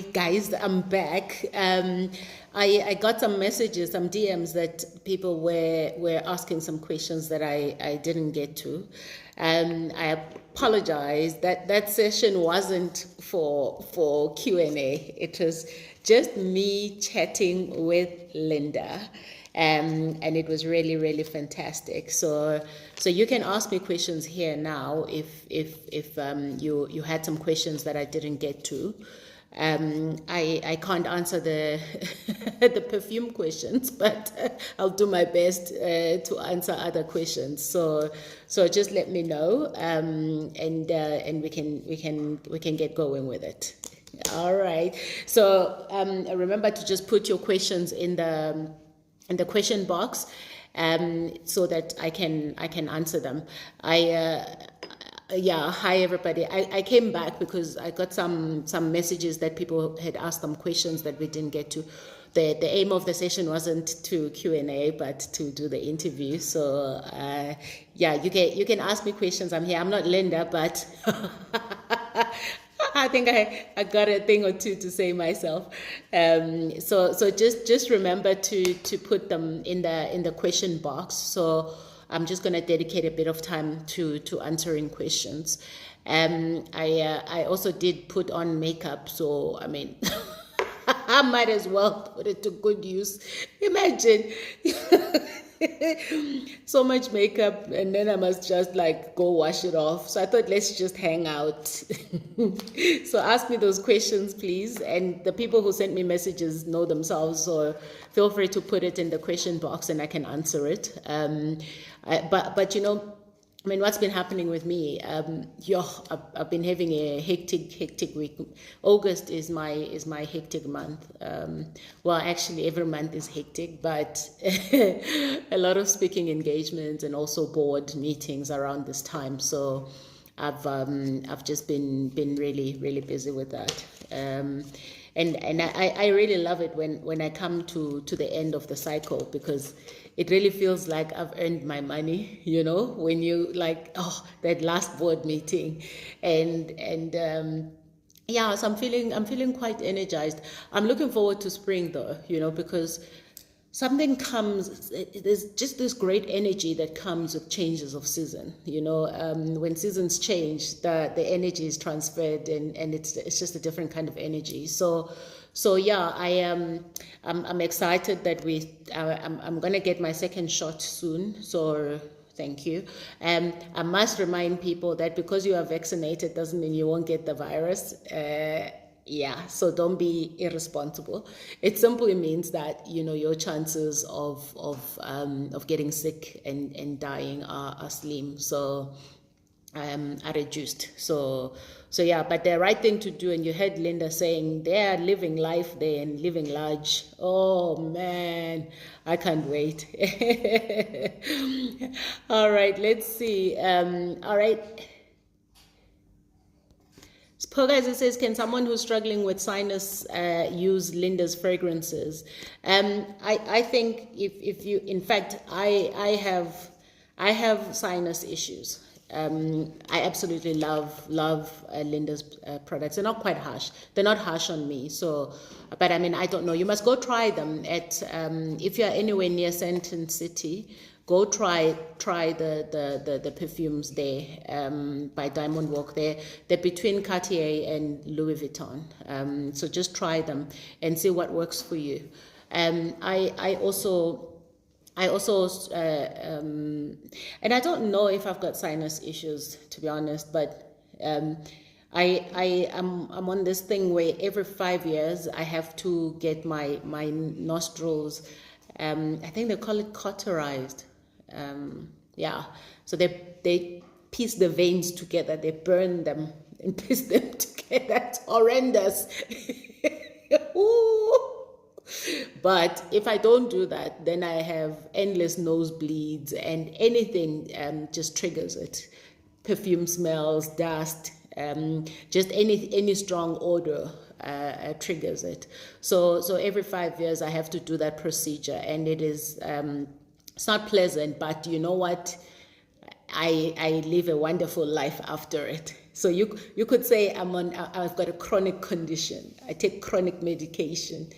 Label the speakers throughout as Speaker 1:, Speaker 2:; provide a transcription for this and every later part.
Speaker 1: Guys, I'm back. I got some messages, some DMs that people were asking some questions that I didn't get to. I apologize that session wasn't for Q&A. It was just me chatting with Linda. And it was really fantastic. So you can ask me questions here now if you had some questions that I didn't get to. I can't answer the the perfume questions, but I'll do my best to answer other questions. So just let me know, and we can get going with it. All right. So remember to just put your questions in the question box, so that I can answer them. Yeah, hi everybody. I came back because I got some messages that people had asked them questions that we didn't get to. The aim of the session wasn't to Q&A, but to do the interview. So yeah, you can ask me questions. I'm here. I'm not Linda, but I think I got a thing or two to say myself. So just remember to put them in the question box. So I'm just going to dedicate a bit of time to answering questions. I also did put on makeup, so I mean, I might as well put it to good use. Imagine so much makeup, and then I must just like go wash it off. So I thought, let's just hang out. So ask me those questions, please. And the people who sent me messages know themselves, so feel free to put it in the question box and I can answer it. But you know, I mean, what's been happening with me? I've been having a hectic week. August is my hectic month. Well, actually, every month is hectic, but a lot of speaking engagements and also board meetings around this time. So I've just been really busy with that. And I really love it when I come to the end of the cycle, because it really feels like I've earned my money, you know, when you like, oh, that last board meeting. And yeah, so I'm feeling quite energized. I'm looking forward to spring though, you know, because something comes, there's just this great energy that comes with changes of season, you know. When seasons change, the energy is transferred, and it's just a different kind of energy. So yeah, I'm excited that I'm gonna get my second shot soon. So thank you. I must remind people that because you are vaccinated doesn't mean you won't get the virus. Yeah, so don't be irresponsible. It simply means that, you know, your chances of getting sick and dying are slim. So are reduced. So yeah, but the right thing to do, and you heard Linda saying they are living life there and living large. Oh man, I can't wait. All right, let's see. All right. Guys, it says, can someone who's struggling with sinus use Linda's fragrances? I think if you, in fact, I have sinus issues. I absolutely love Linda's products. They're not quite harsh. They're not harsh on me. So, but I mean, I don't know. You must go try them at if you're anywhere near Sandton City. Go try the perfumes there by Diamond Walk. They're between Cartier and Louis Vuitton. So just try them and see what works for you. I also and I don't know if I've got sinus issues, to be honest, but I'm on this thing where every 5 years I have to get my nostrils. I think they call it cauterized. Yeah, so they piece the veins together, they burn them and piece them together. It's horrendous. Ooh. But if I don't do that, then I have endless nosebleeds, and anything just triggers it. Perfume smells, dust, just any strong odor triggers it. So every 5 years I have to do that procedure, and it is it's not pleasant, but you know what? I live a wonderful life after it. So you could say I've got a chronic condition. I take chronic medication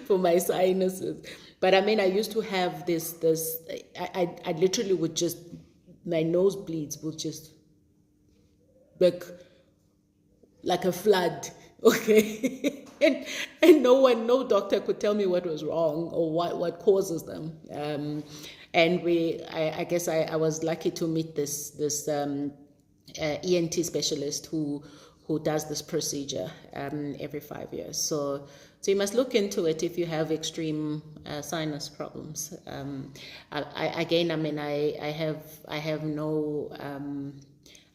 Speaker 1: for my sinuses. But I mean, I used to have I literally would just, my nosebleeds would just like a flood, okay? and no doctor could tell me what was wrong or what causes them. And I guess I was lucky to meet this ENT specialist who does this procedure every 5 years. So you must look into it if you have extreme sinus problems. I have no.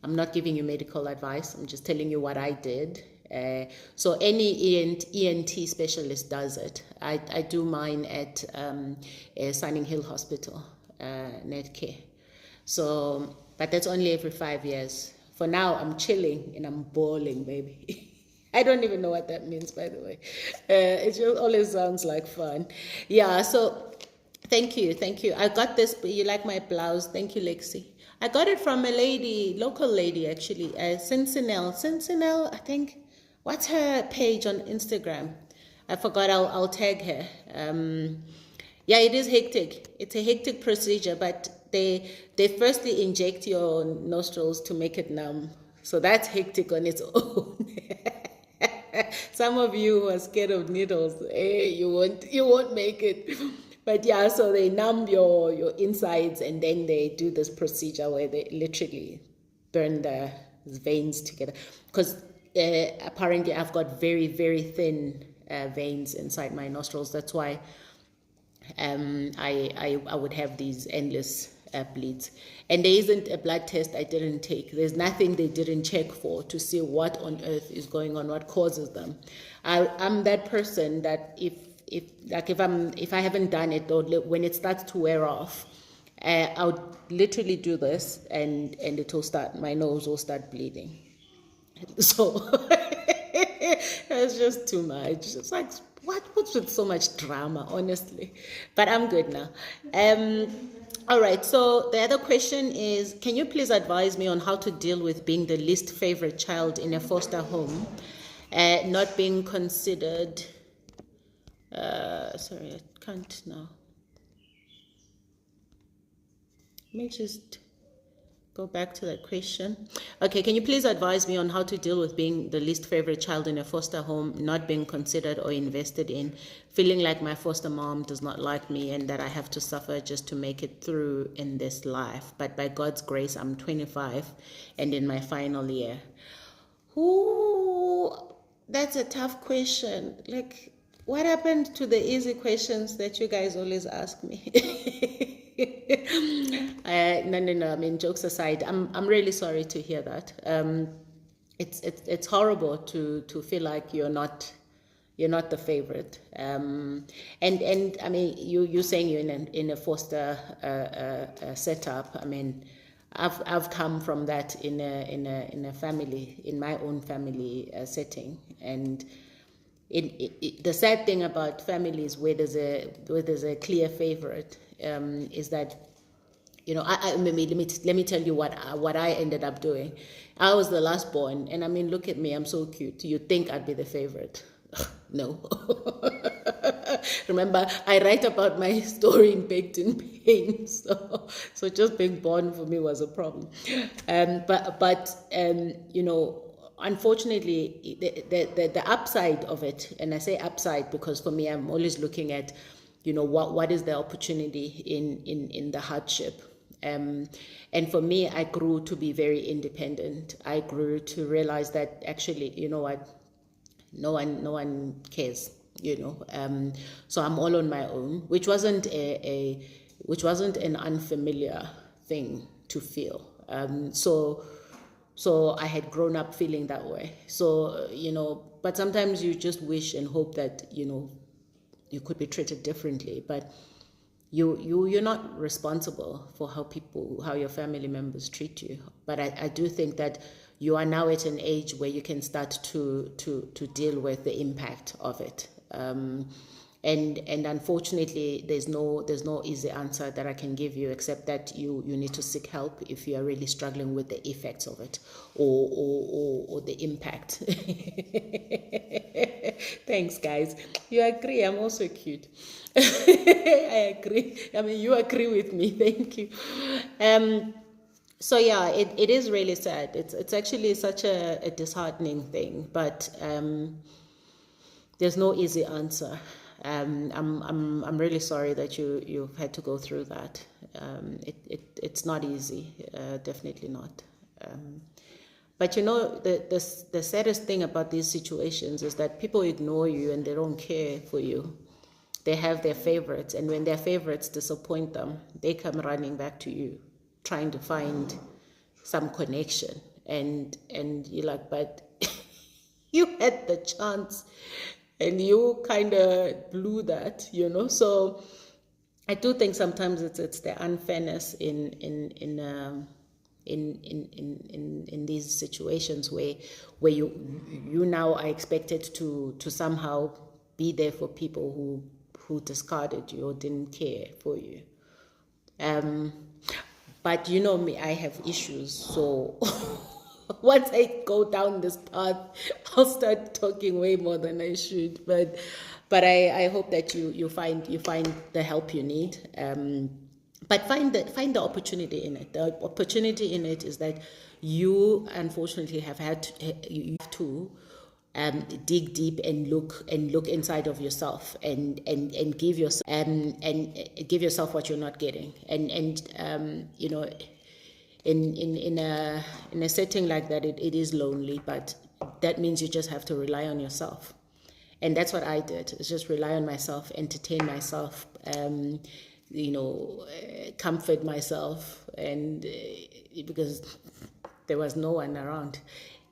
Speaker 1: I'm not giving you medical advice. I'm just telling you what I did. So any ENT specialist does it. I do mine at Sunning Hill Hospital, Netcare. So, but that's only every 5 years. For now, I'm chilling and I'm bawling, baby. I don't even know what that means, by the way. It just always sounds like fun. Yeah, so thank you. I got this, you like my blouse. Thank you, Lexi. I got it from a lady, local lady actually, Sentinel, I think. What's her page on Instagram? I forgot, I'll tag her. Yeah, it is hectic. It's a hectic procedure, but they firstly inject your nostrils to make it numb. So that's hectic on its own. Some of you who are scared of needles, you won't make it. But yeah, so they numb your insides, and then they do this procedure where they literally burn the veins together. Because apparently I've got very, very thin veins inside my nostrils. That's why I would have these endless bleeds. And there isn't a blood test I didn't take. There's nothing they didn't check for to see what on earth is going on, what causes them. I'm that person that if I haven't done it, or when it starts to wear off, I'll literally do this and my nose will start bleeding. So it's just too much. It's like, what's with so much drama, honestly? But I'm good now. All right, so the other question is, can you please advise me on how to deal with being the least favorite child in a foster home, not being considered... sorry, I can't now. Let me just go back to that question. Okay, can you please advise me on how to deal with being the least favorite child in a foster home, not being considered or invested in, feeling like my foster mom does not like me and that I have to suffer just to make it through in this life. But by God's grace, I'm 25 and in my final year. Ooh, that's a tough question. Like, what happened to the easy questions that you guys always ask me? No. I mean, jokes aside, I'm really sorry to hear that. It's horrible to feel like you're not the favorite. And I mean, you saying you're in a foster setup. I mean, I've come from that in a family, in my own family setting, and the sad thing about families where there's a clear favorite is that, you know, let me tell you what I ended up doing. I was the last born, and I mean, look at me, I'm so cute. You'd think I'd be the favorite. No. Remember, I write about my story in Baked in Pain, so just being born for me was a problem. But you know, unfortunately, the upside of it, and I say upside because for me, I'm always looking at, you know, what is the opportunity in the hardship. And for me, I grew to be very independent. I grew to realize that actually, you know what, no one cares, you know. So I'm all on my own, which wasn't an unfamiliar thing to feel. So I had grown up feeling that way. So, you know, but sometimes you just wish and hope that, you know, you could be treated differently. But you're not responsible for how your family members treat you. But I do think that you are now at an age where you can start to deal with the impact of it. And And unfortunately, there's no easy answer that I can give you, except that you need to seek help if you are really struggling with the effects of it, or the impact. Thanks, guys. You agree? I'm also cute. I agree. I mean, you agree with me. Thank you. So yeah, it is really sad. It's actually such a disheartening thing, but there's no easy answer. I'm really sorry that you've had to go through that. It's not easy, definitely not. But you know, the saddest thing about these situations is that people ignore you and they don't care for you. They have their favorites, and when their favorites disappoint them, they come running back to you, trying to find some connection. And you're like, but you had the chance and you kind of blew that, you know. So I do think sometimes it's the unfairness in these situations where you now are expected to somehow be there for people who discarded you or didn't care for you. But you know me, I have issues, so once I go down this path, I'll start talking way more than I should. But I hope that you find the help you need. But find the opportunity in it. The opportunity in it is that you unfortunately have to dig deep and look inside of yourself and give yourself give yourself what you're not getting, and you know, in a setting like that, it is lonely, but that means you just have to rely on yourself. And that's what I did, is just rely on myself, entertain myself, you know, comfort myself, and because there was no one around.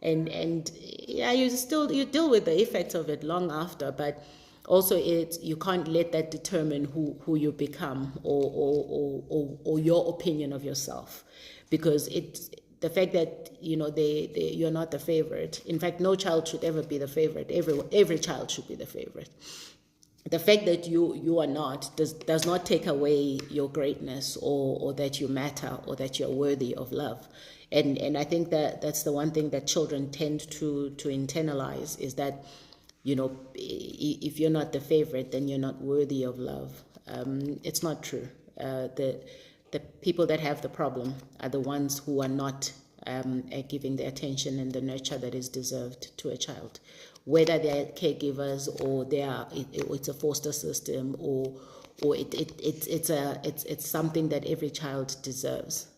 Speaker 1: And yeah, you deal with the effects of it long after, but also you can't let that determine who you become, or your opinion of yourself, because it's the fact that, you know, you're not the favorite. In fact, no child should ever be the favorite. Every child should be the favorite. The fact that you are not does not take away your greatness, or that you matter, or that you're worthy of love. And I think that that's the one thing that children tend to internalize, is that, you know, if you're not the favorite, then you're not worthy of love. It's not true. The people that have the problem are the ones who are not giving the attention and the nurture that is deserved to a child, whether they're caregivers, or it's a foster system, or it's something that every child deserves.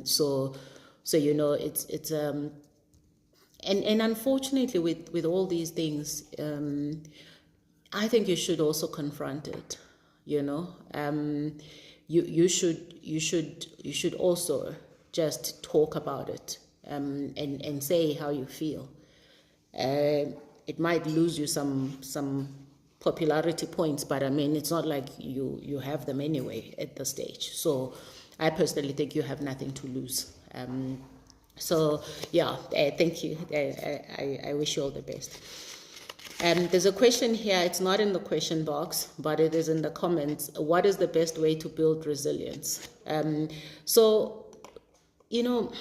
Speaker 1: So you know, it's and unfortunately, with all these things, I think you should also confront it. You know, you should also just talk about it, and say how you feel. It might lose you some popularity points, but I mean, it's not like you have them anyway at the stage. So I personally think you have nothing to lose. So yeah, thank you. I wish you all the best. There's a question here. It's not in the question box, but it is in the comments. What is the best way to build resilience? So, you know,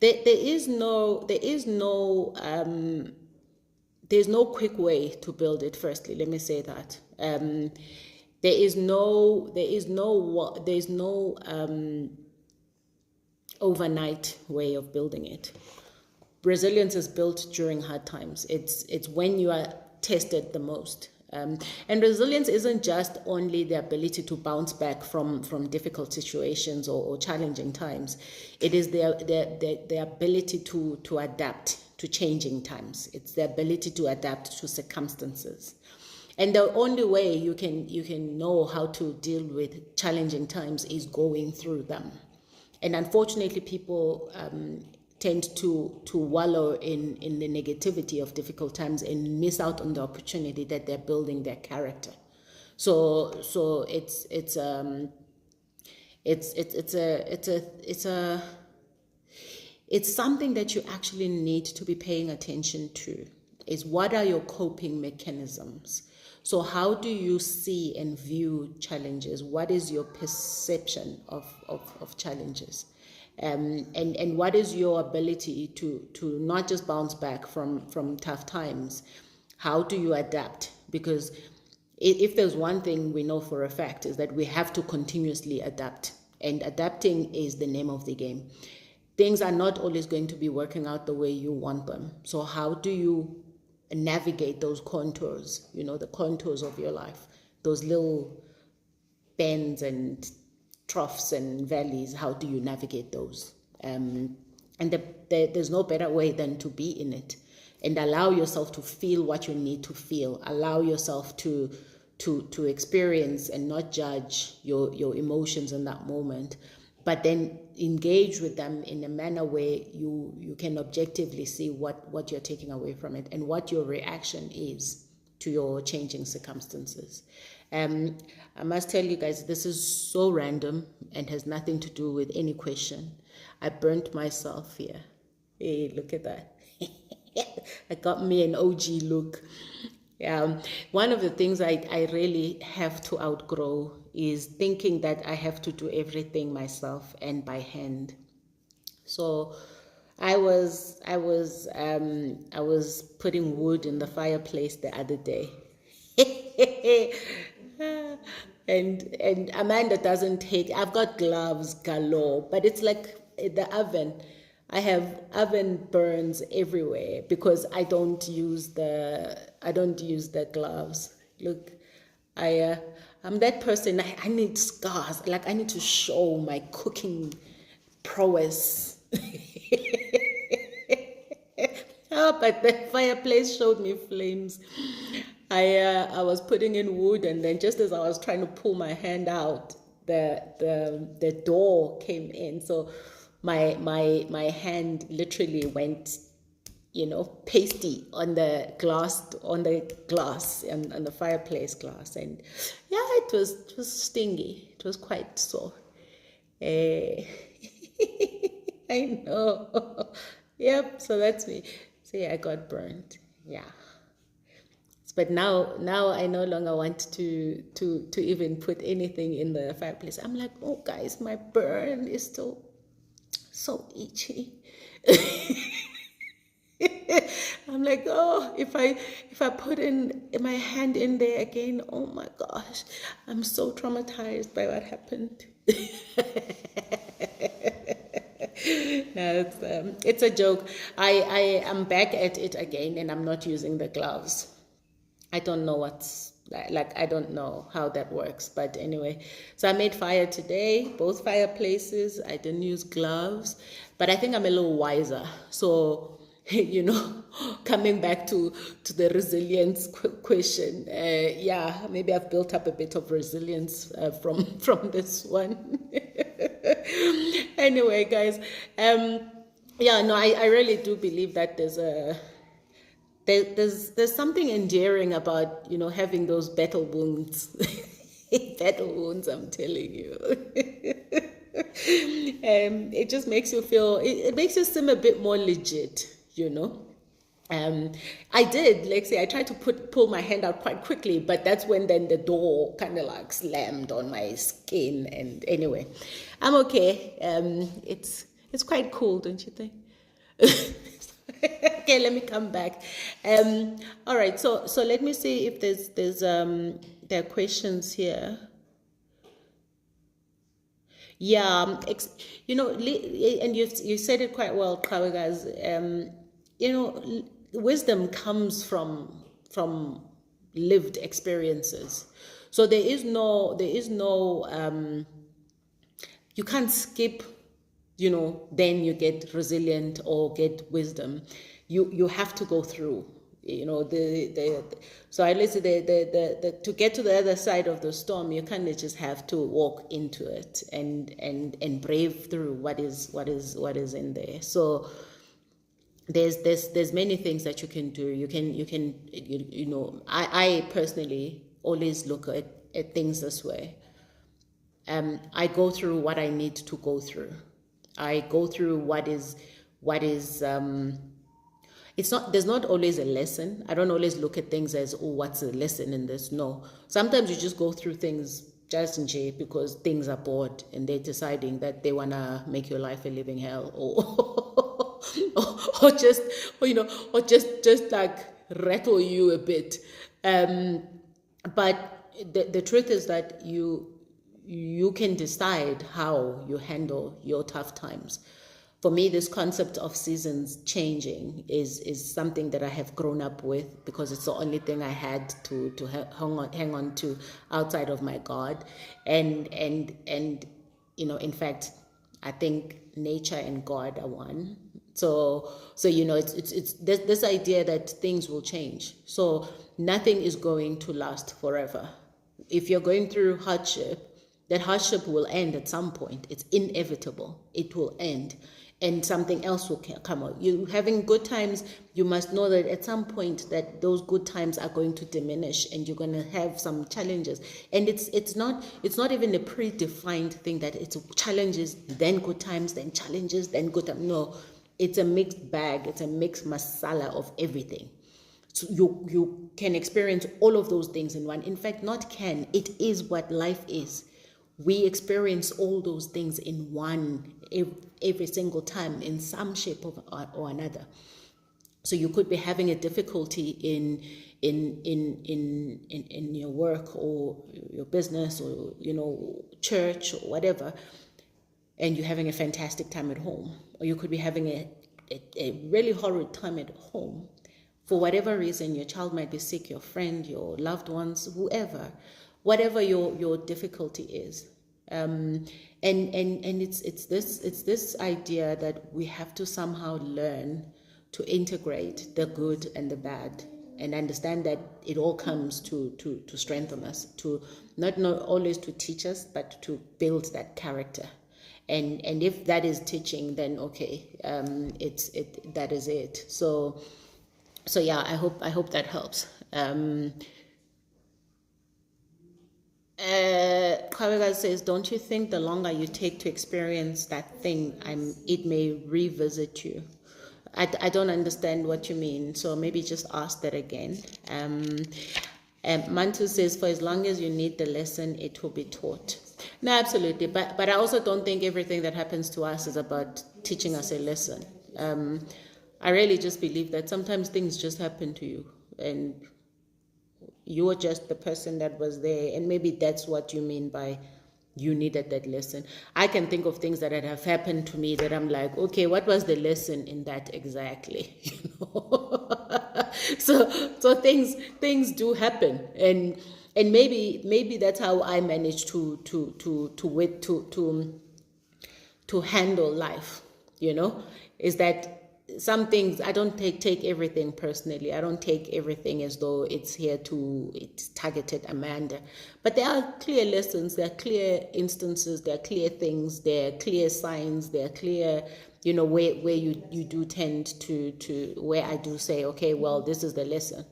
Speaker 1: there's no quick way to build it. Firstly, let me say that there's no overnight way of building it. Resilience is built during hard times. It's when you are tested the most. And resilience isn't just only the ability to bounce back from difficult situations or challenging times. It is the ability to adapt to changing times. It's the ability to adapt to circumstances. And the only way you can know how to deal with challenging times is going through them. And unfortunately, people tend to wallow in the negativity of difficult times and miss out on the opportunity that they're building their character. So it's something that you actually need to be paying attention to. is what are your coping mechanisms? So how do you see and view challenges? What is your perception of challenges? And what is your ability to not just bounce back from tough times? How do you adapt? Because if there's one thing we know for a fact is that we have to continuously adapt. And adapting is the name of the game. Things are not always going to be working out the way you want them. So how do you navigate those contours, the contours of your life, those little bends and troughs and valleys? How do you navigate those? And there's no better way than to be in it and allow yourself to feel what you need to feel. Allow yourself to experience and not judge your emotions in that moment, but then engage with them in a manner where you can objectively see what you're taking away from it and what your reaction is to your changing circumstances. I must tell you guys, this is so random and has nothing to do with any question. I burnt myself here. Hey, look at that. I got me an OG look. One of the things I really have to outgrow is thinking that I have to do everything myself and by hand. So I was putting wood in the fireplace the other day. and Amanda doesn't hate. I've got gloves galore, but it's like the oven. I have oven burns everywhere because I don't use the gloves. Look, I'm that person. I need scars. Like I need to show my cooking prowess. Oh, but the fireplace showed me flames. I was putting in wood, and then just as I was trying to pull my hand out, the door came in. So my hand literally went, pasty on the glass and the fireplace glass, and yeah, it was stingy. It was quite sore. I know. Yep. So that's me. See, I got burnt. Yeah. But now I no longer want to even put anything in the fireplace. I'm like, oh guys, my burn is still so itchy. I'm like, oh, if I put in my hand in there again, oh my gosh, I'm so traumatized by what happened. No, it's a joke. I am back at it again, and I'm not using the gloves. I don't know I don't know how that works, but anyway. So I made fire today, both fireplaces. I didn't use gloves, but I think I'm a little wiser. So, coming back to the resilience question, maybe I've built up a bit of resilience from this one. Anyway, guys, I really do believe that there's something endearing about having those battle wounds. Battle wounds, I'm telling you. It just makes you feel, it makes you seem a bit more legit. I did, I tried to pull my hand out quite quickly, but that's when then the door kind of like slammed on my skin. And anyway, I'm okay. It's quite cool, don't you think? Okay, let me come back. All right, so let me see if there are questions here. Yeah, and you said it quite well, guys. Wisdom comes from lived experiences. So there is no you can't skip, then you get resilient or get wisdom. You have to go through, so at least to get to the other side of the storm, you kind of just have to walk into it and brave through what is in there. So there's many things that you can do. I personally always look at things this way. I go through what I need to go through. I go through what is there's not always a lesson. I don't always look at things as, oh, what's the lesson in this? No. Sometimes you just go through things just in shape because things are bored and they're deciding that they want to make your life a living hell, or just, or just like rattle you a bit. But the truth is that you can decide how you handle your tough times. For me, this concept of seasons changing is something that I have grown up with because it's the only thing I had to hang on to outside of my God, and in fact, I think nature and God are one. So it's this idea that things will change. So nothing is going to last forever. If you're going through hardship, that hardship will end at some point. It's inevitable. It will end. And something else will come out. You having good times, you must know that at some point that those good times are going to diminish and you're going to have some challenges. And it's not even a predefined thing that it's challenges, then good times, then challenges, then good times. No, it's a mixed bag. It's a mixed masala of everything. So you can experience all of those things in one. In fact, not can, it is what life is. We experience all those things in one every single time in some shape or another. So you could be having a difficulty in your work or your business or church or whatever, and you're having a fantastic time at home. Or you could be having a really horrid time at home. For whatever reason, your child might be sick, your friend, your loved ones, whoever. Whatever your difficulty is, and it's this idea that we have to somehow learn to integrate the good and the bad, and understand that it all comes to strengthen us, to not always to teach us, but to build that character. And if that is teaching, then okay, that is it. So yeah, I hope that helps. Kawega says, don't you think the longer you take to experience that thing, it may revisit you? I don't understand what you mean, so maybe just ask that again. Mantu says, for as long as you need the lesson, it will be taught. No, absolutely, but I also don't think everything that happens to us is about teaching us a lesson. I really just believe that sometimes things just happen to you, and you're just the person that was there, and maybe that's what you mean by you needed that lesson. I can think of things that have happened to me that I'm like, okay, what was the lesson in that exactly? So things do happen, and maybe that's how I managed to handle life. Is that some things I don't take everything personally. I don't take everything as though it's targeted Amanda. But there are clear lessons, there are clear instances, there are clear things, there are clear signs, there are clear, where you do tend to where I do say, okay, well, this is the lesson.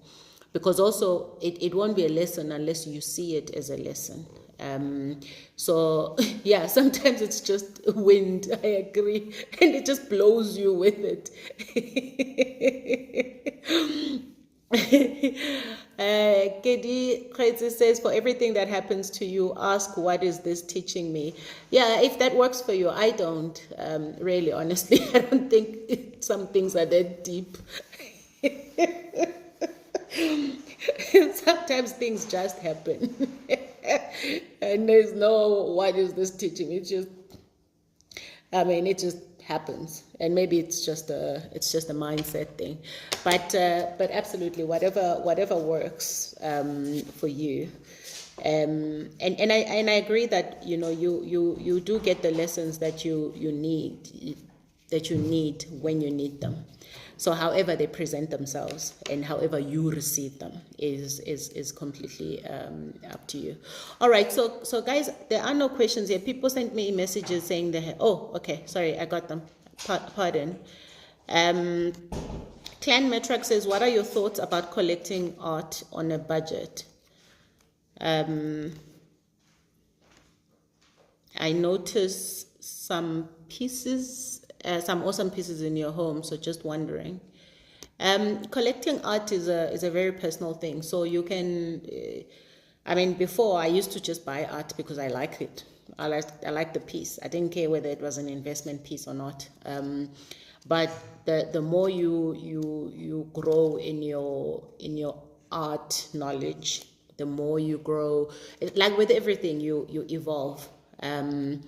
Speaker 1: Because also it won't be a lesson unless you see it as a lesson. So yeah, sometimes it's just wind, I agree, and it just blows you with it. Kedi Kretzi says, for everything that happens to you, ask, what is this teaching me? Yeah, if that works for you. I don't, really, honestly. I don't think some things are that deep. Sometimes things just happen. And there's no, what is this teaching? It just happens. And maybe it's just a mindset thing. But absolutely, whatever works for you. And I agree that you do get the lessons that you need when you need them. So however they present themselves and however you receive them is completely up to you. All right, so guys, there are no questions here. People sent me messages saying they had, oh, okay, sorry, I got them. Pardon. Clan Metrack says, what are your thoughts about collecting art on a budget? I notice some awesome pieces in your home, so just wondering. Collecting art is a very personal thing. So you can, I mean, before I used to just buy art because I like it. I like the piece. I didn't care whether it was an investment piece or not. But the more you grow in your art knowledge, the more you grow. Like with everything, you evolve, and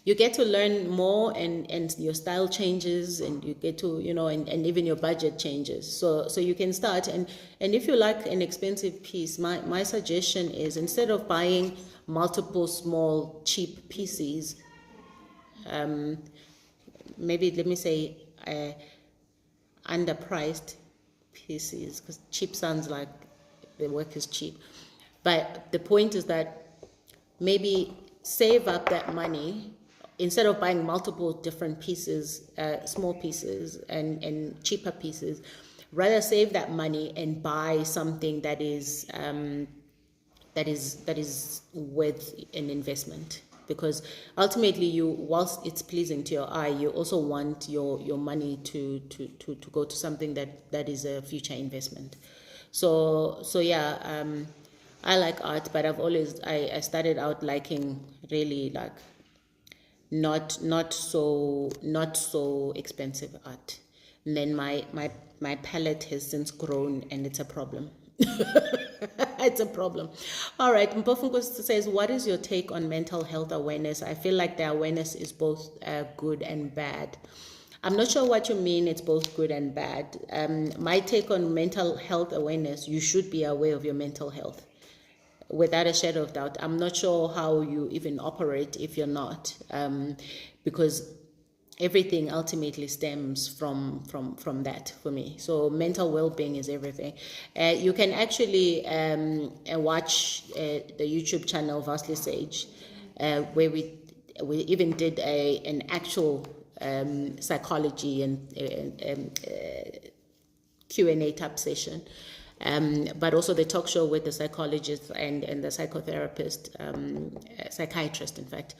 Speaker 1: you get to learn more, and your style changes, and you get to, and even your budget changes. So you can start, and if you like an expensive piece, my suggestion is, instead of buying multiple small cheap pieces, maybe let me say underpriced pieces, because cheap sounds like the work is cheap. But the point is that maybe save up that money. Instead of buying multiple different pieces, small pieces and cheaper pieces, rather save that money and buy something that is worth an investment. Because ultimately, whilst it's pleasing to your eye, you also want your money to go to something that is a future investment. So yeah, I like art, but I started out liking really like not so expensive art, and then my palette has since grown, and it's a problem. It's a problem. All right, Mpofunko says, what is your take on mental health awareness? I feel like the awareness is both good and bad. I'm not sure what you mean, it's both good and bad. My take on mental health awareness, you should be aware of your mental health, without a shadow of doubt. I'm not sure how you even operate if you're not, because everything ultimately stems from that for me. So mental well-being is everything. You can actually watch the YouTube channel Vastly Sage, where we even did an actual psychology and Q&A type session. But also the talk show with the psychologist and the psychotherapist, psychiatrist, in fact,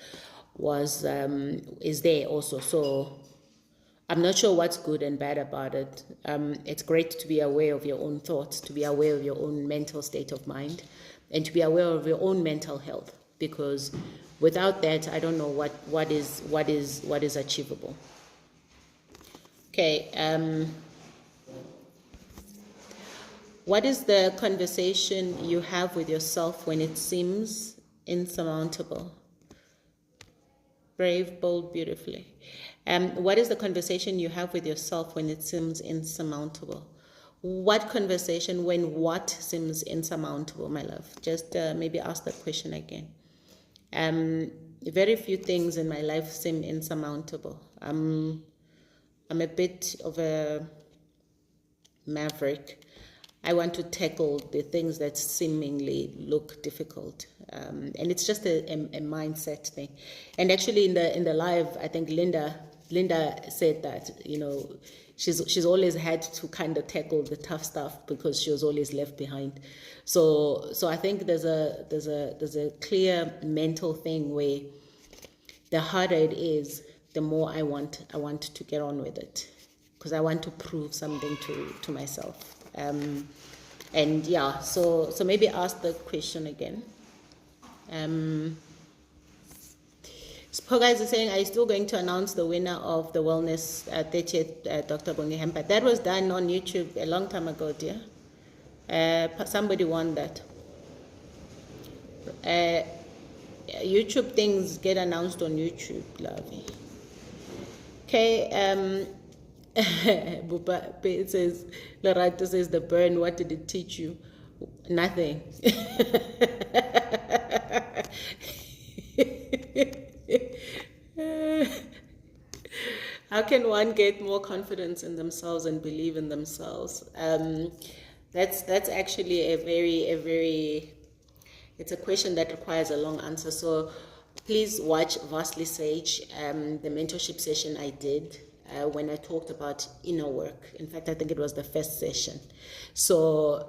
Speaker 1: is there also. So I'm not sure what's good and bad about it. It's great to be aware of your own thoughts, to be aware of your own mental state of mind, and to be aware of your own mental health. Because without that, I don't know what is achievable. Okay. What is the conversation you have with yourself when it seems insurmountable? Brave, bold, beautifully. What is the conversation you have with yourself when it seems insurmountable? What conversation when what seems insurmountable, my love? Just maybe ask that question again. Very few things in my life seem insurmountable. I'm a bit of a maverick. I want to tackle the things that seemingly look difficult, and it's just a mindset thing. And actually, in the live, I think Linda said that she's always had to kind of tackle the tough stuff because she was always left behind. So I think there's a clear mental thing where the harder it is, the more I want to get on with it, because I want to prove something to myself. And yeah, so maybe ask the question again. Spoga is saying, are you still going to announce the winner of the Wellness 30th Dr. Bongi Hempa? That was done on YouTube a long time ago, dear. Somebody won that. YouTube things get announced on YouTube, lovey. Okay, it says, Loretta says, the burn, what did it teach you? Nothing. How can one get more confidence in themselves and believe in themselves? That's actually a very it's a question that requires a long answer. So please watch Vastly Sage, the mentorship session I did when I talked about inner work. In fact, I think it was the first session. So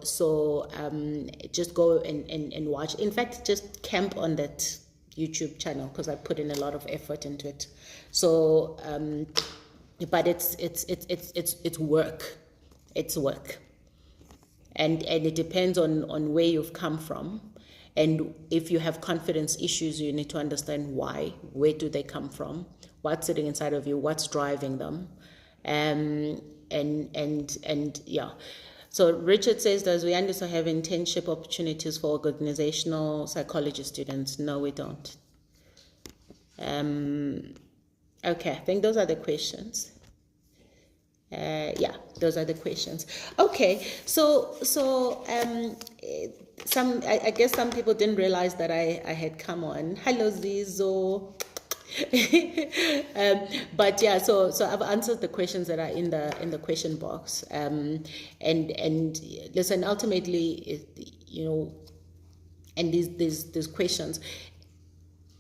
Speaker 1: just go and watch. In fact, just camp on that YouTube channel because I put in a lot of effort into it. So, but it's work. It's work. And it depends on where you've come from. And if you have confidence issues, you need to understand why. Where do they come from? What's sitting inside of you? What's driving them? And yeah. So Richard says, does we also have internship opportunities for organizational psychology students? No, we don't. Okay, I think those are the questions. Yeah, those are the questions. Okay, so I guess some people didn't realize that I had come on. Hello, Zizo. But yeah, so I've answered the questions that are in the question box. And listen, ultimately, and these questions,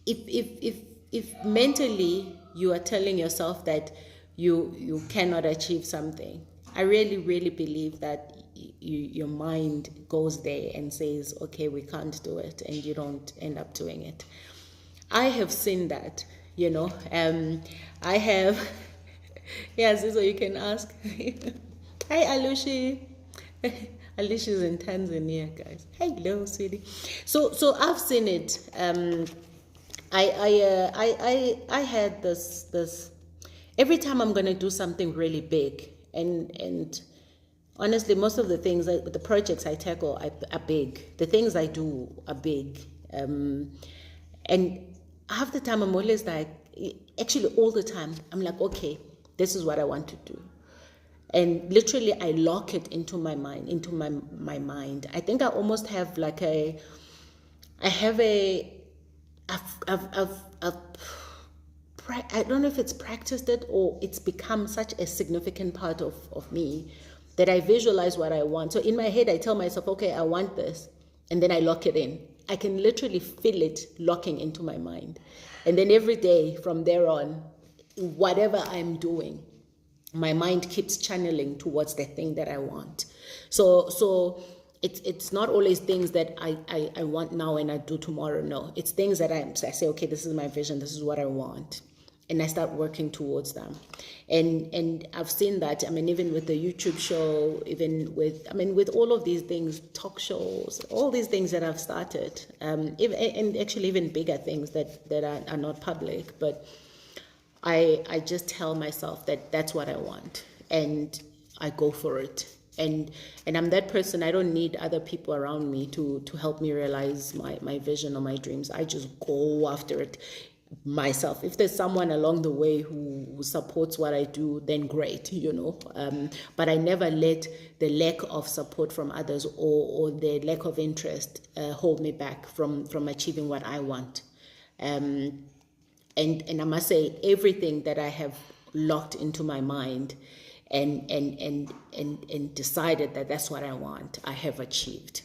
Speaker 1: if mentally you are telling yourself that you cannot achieve something, I really believe that your mind goes there and says, okay, we can't do it, and you don't end up doing it. I have seen that, I have, yes, so you can ask. Hi, Alushi. Alisha's in Tanzania, guys. Hello, sweetie. So I've seen it. I had this every time I'm going to do something really big, and honestly, most of the things, the projects I tackle are big. The things I do are big. And half the time I'm always like, actually all the time, I'm like, okay, this is what I want to do. And literally I lock it into my mind, I think I almost have like I've I don't know if it's practiced it or it's become such a significant part of me that I visualize what I want. So in my head, I tell myself, okay, I want this. And then I lock it in. I can literally feel it locking into my mind. And then every day from there on, whatever I'm doing, my mind keeps channeling towards the thing that I want. So it's not always things that I want now and I do tomorrow. No, it's things that I say, okay, this is my vision. This is what I want. And I start working towards them. And I've seen that, even with the YouTube show, with all of these things, talk shows, all these things that I've started, and actually even bigger things that are not public, but I just tell myself that that's what I want, and I go for it. And I'm that person. I don't need other people around me to help me realize my vision or my dreams. I just go after it myself. If there's someone along the way who supports what I do, then great, but I never let the lack of support from others or the lack of interest hold me back from achieving what I want. And I must say, everything that I have locked into my mind and decided that that's what I want, I have achieved.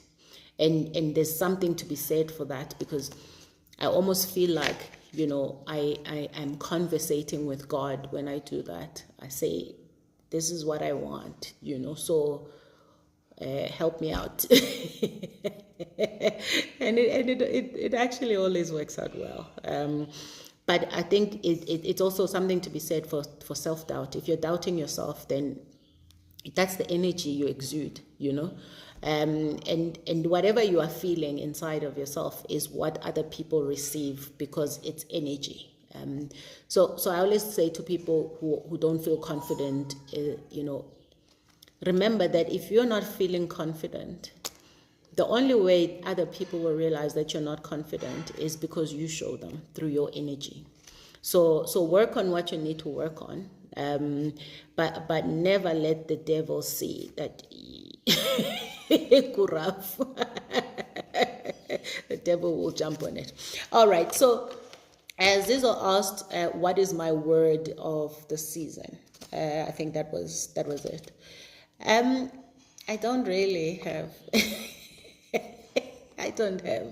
Speaker 1: And there's something to be said for that, because I almost feel like, I am conversating with God when I do that. I say, this is what I want, so help me out. And it actually always works out well. But I think it's also something to be said for self-doubt. If you're doubting yourself, then that's the energy you exude, and whatever you are feeling inside of yourself is what other people receive, because it's energy. So I always say to people who don't feel confident, remember that if you're not feeling confident, the only way other people will realize that you're not confident is because you show them through your energy. So work on what you need to work on, but never let the devil see that. The devil will jump on it. All right. So, as Zizo asked, what is my word of the season? I think that was it. I don't really have. I don't have.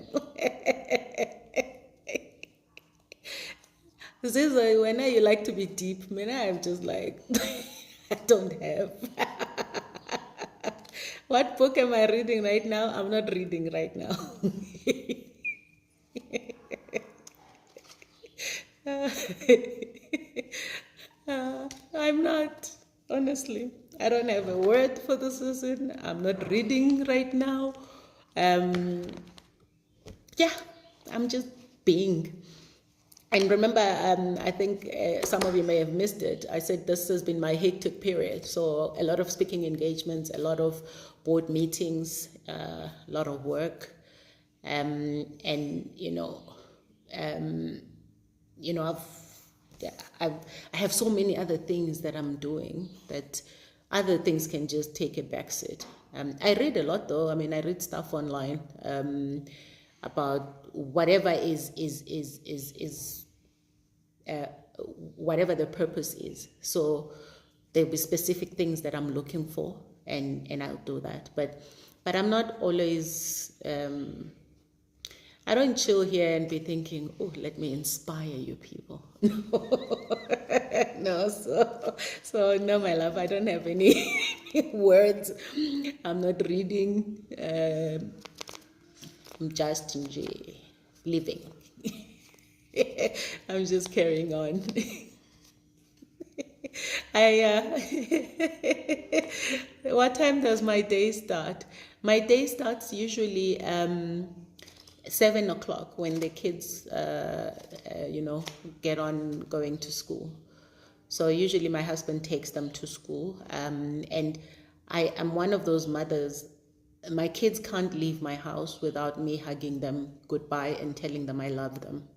Speaker 1: Zizo, when you like to be deep, man, I'm just like, I don't have. What book am I reading right now? I'm not reading right now. I'm not, honestly. I don't have a word for the season. I'm not reading right now. Um, yeah, I'm just being. And remember, I think some of you may have missed it. I said this has been my hectic period. So a lot of speaking engagements, a lot of board meetings, a lot of work. And, I've, I have so many other things that I'm doing that other things can just take a backseat. I read a lot though. I mean, I read stuff online about whatever is whatever the purpose is. So there'll be specific things that I'm looking for, and I'll do that. But I'm not always. I don't chill here and be thinking, oh, let me inspire you people. No, so no, my love, I don't have any words. I'm not reading. I'm just living. I'm just carrying on. What time does my day start? My day starts usually 7 o'clock when the kids, get on going to school. So usually my husband takes them to school, and I am one of those mothers. My kids can't leave my house without me hugging them goodbye and telling them I love them,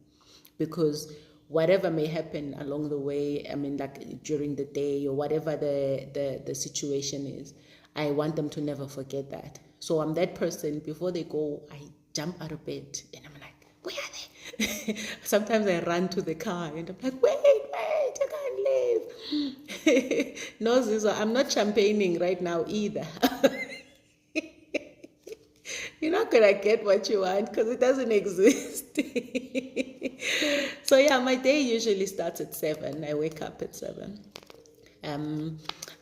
Speaker 1: because whatever may happen along the way, I mean, like during the day or whatever the situation is, I want them to never forget that. So I'm that person. Before they go, I jump out of bed and I'm like, where are they? Sometimes I run to the car and I'm like, wait, you can't leave. No, Zizo, I'm not champagning right now either. You're not gonna get what you want because it doesn't exist. So yeah, my day usually starts at 7. I wake up at 7.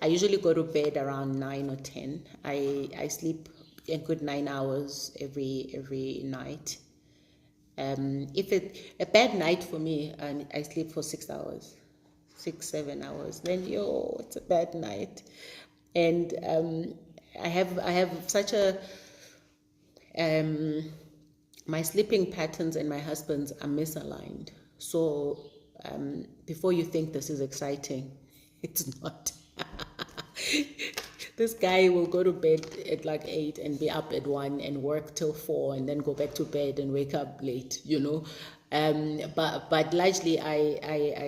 Speaker 1: I usually go to bed around 9 or 10. I sleep a good 9 hours every night. If a bad night for me, and I sleep for 6 hours, 7 hours, then it's a bad night. And I have such a my sleeping patterns and my husband's are misaligned. So before you think this is exciting, it's not. This guy will go to bed at like 8 and be up at 1 and work till 4 and then go back to bed and wake up late, But largely I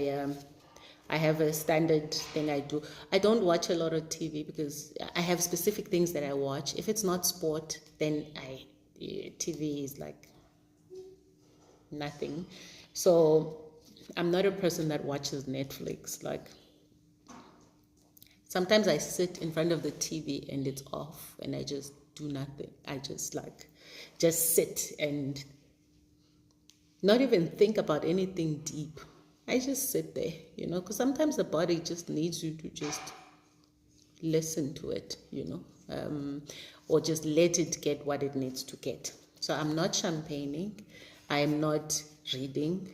Speaker 1: have a standard thing I do. I don't watch a lot of TV because I have specific things that I watch. If it's not sport, then TV is like nothing. So I'm not a person that watches Netflix. Like sometimes I sit in front of the TV and it's off and I just do nothing. I just sit and not even think about anything deep. I just sit there, because sometimes the body just needs you to just listen to it, or just let it get what it needs to get. So I'm not champagning. I am not reading.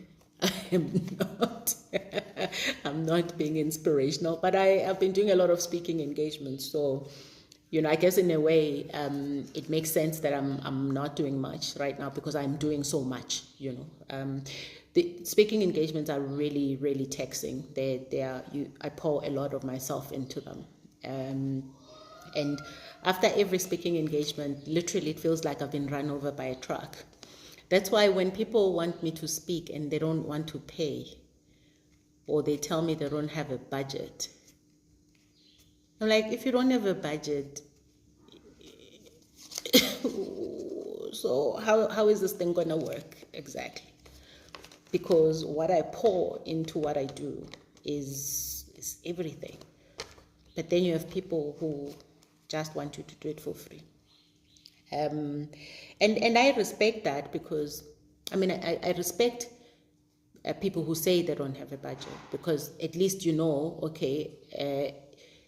Speaker 1: I'm not being inspirational, but I have been doing a lot of speaking engagements. So, I guess in a way, it makes sense that I'm not doing much right now because I'm doing so much, The speaking engagements are really, really taxing. I pour a lot of myself into them. And after every speaking engagement, literally it feels like I've been run over by a truck. That's why when people want me to speak and they don't want to pay, or they tell me they don't have a budget, I'm like, if you don't have a budget, so how is this thing going to work exactly? Because what I pour into what I do is everything. But then you have people who just want you to do it for free. And I respect that because, I respect people who say they don't have a budget because at least okay,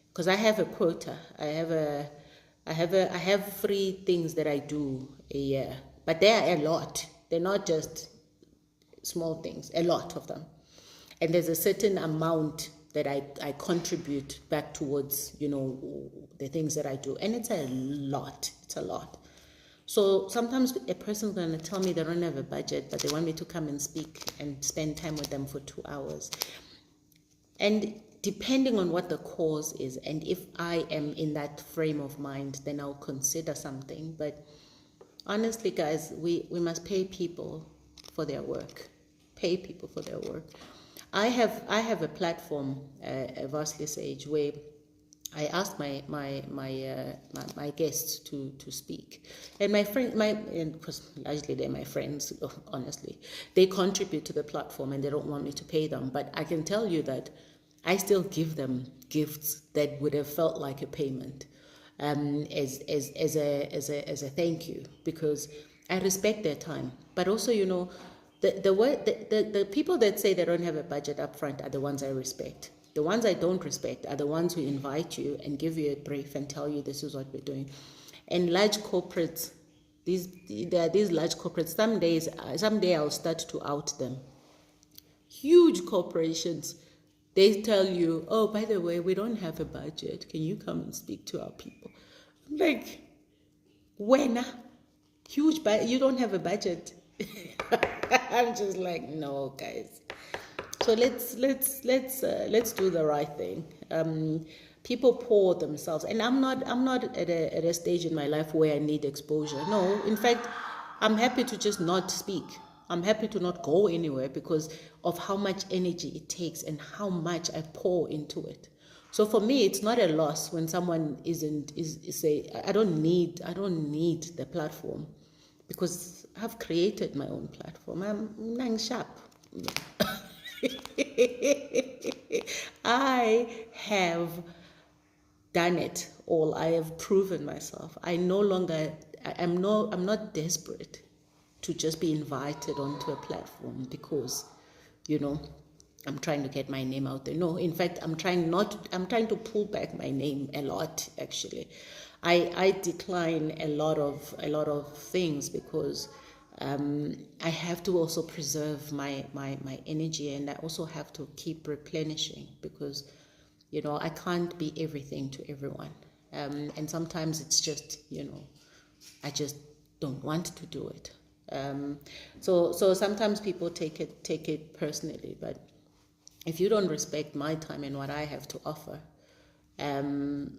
Speaker 1: because I have a quota. I have 3 things that I do a year, but they are a lot. They're not just small things, a lot of them. And there's a certain amount that I contribute back towards, the things that I do. And it's a lot. It's a lot. So sometimes a person's going to tell me they don't have a budget, but they want me to come and speak and spend time with them for 2 hours. And depending on what the cause is, and if I am in that frame of mind, then I'll consider something. But honestly, guys, we must pay people for their work. Pay people for their work. I have a platform, Vastly Sage, where I asked my guests to speak, and because largely they're my friends. Honestly, they contribute to the platform, and they don't want me to pay them. But I can tell you that I still give them gifts that would have felt like a payment, as a thank you, because I respect their time. But also, the people that say they don't have a budget up front are the ones I respect. The ones I don't respect are the ones who invite you and give you a brief and tell you this is what we're doing. And large corporates, there are these large corporates. Someday I'll start to out them. Huge corporations, they tell you, oh, by the way, we don't have a budget. Can you come and speak to our people? I'm like, when? Huge, you don't have a budget. I'm just like, no, guys. So let's do the right thing. People pour themselves, and I'm not at a stage in my life where I need exposure. No, in fact, I'm happy to just not speak. I'm happy to not go anywhere because of how much energy it takes and how much I pour into it. So for me, it's not a loss when someone is say, I don't need the platform, because I've created my own platform. I'm nang sharp. I have done it all. I have proven myself. I'm not desperate to just be invited onto a platform because, I'm trying to get my name out there. No, in fact, I'm trying to pull back my name a lot, actually. I decline a lot of things because I have to also preserve my energy, and I also have to keep replenishing because, I can't be everything to everyone. And sometimes it's just, I just don't want to do it. So sometimes people take it personally, but if you don't respect my time and what I have to offer, then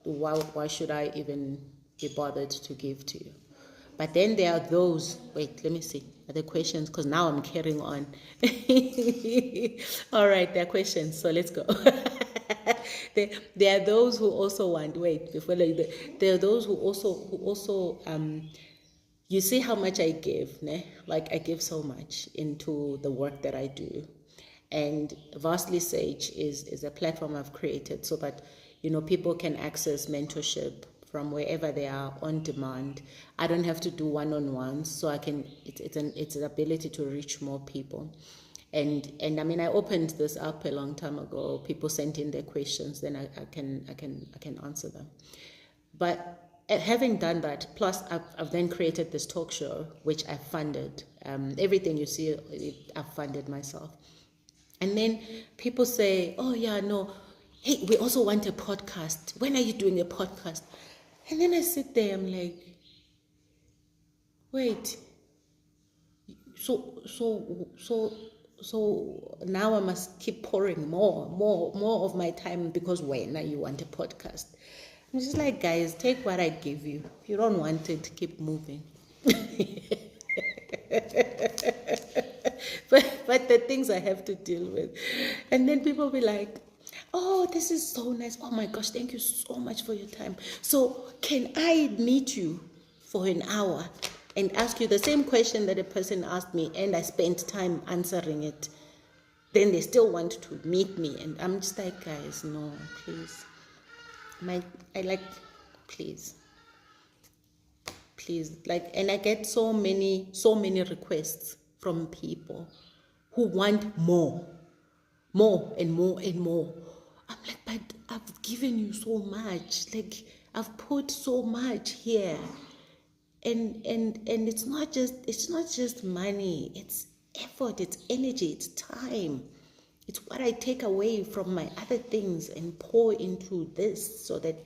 Speaker 1: why should I even be bothered to give to you? But then there are those, wait, let me see, are there questions? Because now I'm carrying on. All right, there are questions, so let's go. There are those who also want, there are those who also you see how much I give, ne? Like I give so much into the work that I do. And Vastly Sage is a platform I've created so that, people can access mentorship from wherever they are on demand. I don't have to do one-on-ones, so it's an ability to reach more people. And I mean, I opened this up a long time ago. People sent in their questions, then I can answer them. But having done that, plus I've then created this talk show, which I funded. Everything you see, I've funded myself. And then people say, oh yeah, no, hey, we also want a podcast. When are you doing a podcast? And then I sit there, I'm like, wait, so now I must keep pouring more of my time because when you want a podcast? I'm just like, guys, take what I give you. If you don't want it, keep moving. but the things I have to deal with. And then people be like, oh, this is so nice. Oh my gosh, thank you so much for your time. So can I meet you for an hour and ask you the same question that a person asked me and I spent time answering it? Then they still want to meet me. And I'm just like, guys, no, please. Please, and I get so many requests from people who want more and more and more. I'm like, but I've given you so much, I've put so much here, and it's not just money. effort, it's energy, it's time. It's what I take away from my other things and pour into this, so that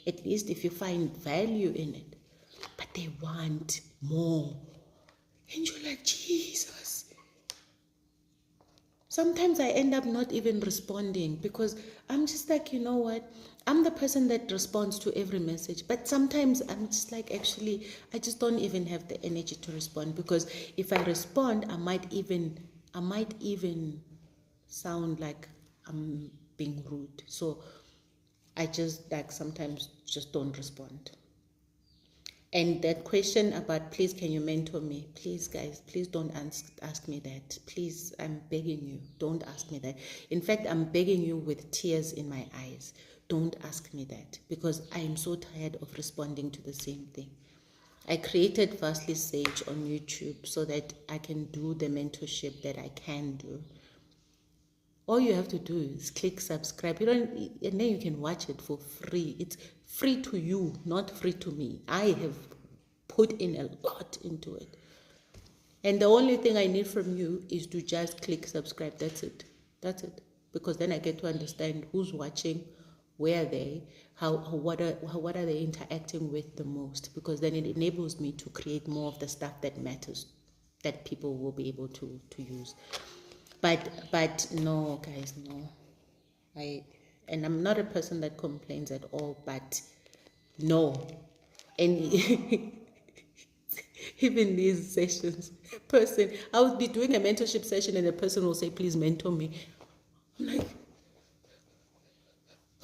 Speaker 1: at least if you find value in it. But they want more. And you're like, Jesus. Sometimes I end up not even responding, because I'm just like, you know what? I'm the person that responds to every message. But sometimes I'm just like, actually, I just don't even have the energy to respond, because if I respond, I might even sound like I'm being rude. So I just like sometimes just don't respond. And that question about, please, can you mentor me? Please, guys, please don't ask me that. Please, I'm begging you, don't ask me that. In fact, I'm begging you with tears in my eyes. Don't ask me that, because I am so tired of responding to the same thing. I created Vastly Sage on YouTube so that I can do the mentorship that I can do. All you have to do is click subscribe. And then you can watch it for free. It's free to you, not free to me. I have put in a lot into it. And the only thing I need from you is to just click subscribe. That's it. That's it. Because then I get to understand who's watching, where are they, what are they interacting with the most. Because then it enables me to create more of the stuff that matters, that people will be able to use. But no, guys, no. And I'm not a person that complains at all, but no. And even these sessions, I would be doing a mentorship session and a person will say, please mentor me. I'm like,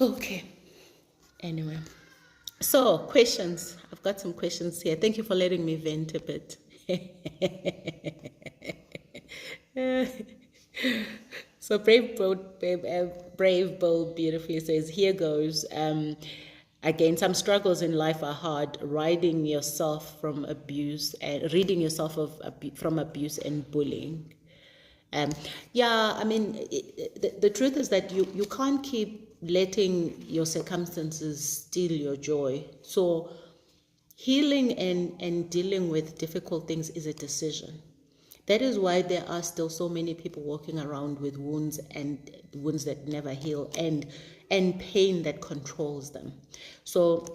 Speaker 1: okay. Anyway. So, questions. I've got some questions here. Thank you for letting me vent a bit. So Brave Bold Beautifully says, here goes. Again, some struggles in life are hard. Ridding yourself from abuse from abuse and bullying. Yeah, I mean, the truth is that you can't keep letting your circumstances steal your joy. So healing and dealing with difficult things is a decision. That is why there are still so many people walking around with wounds that never heal, and pain that controls them. So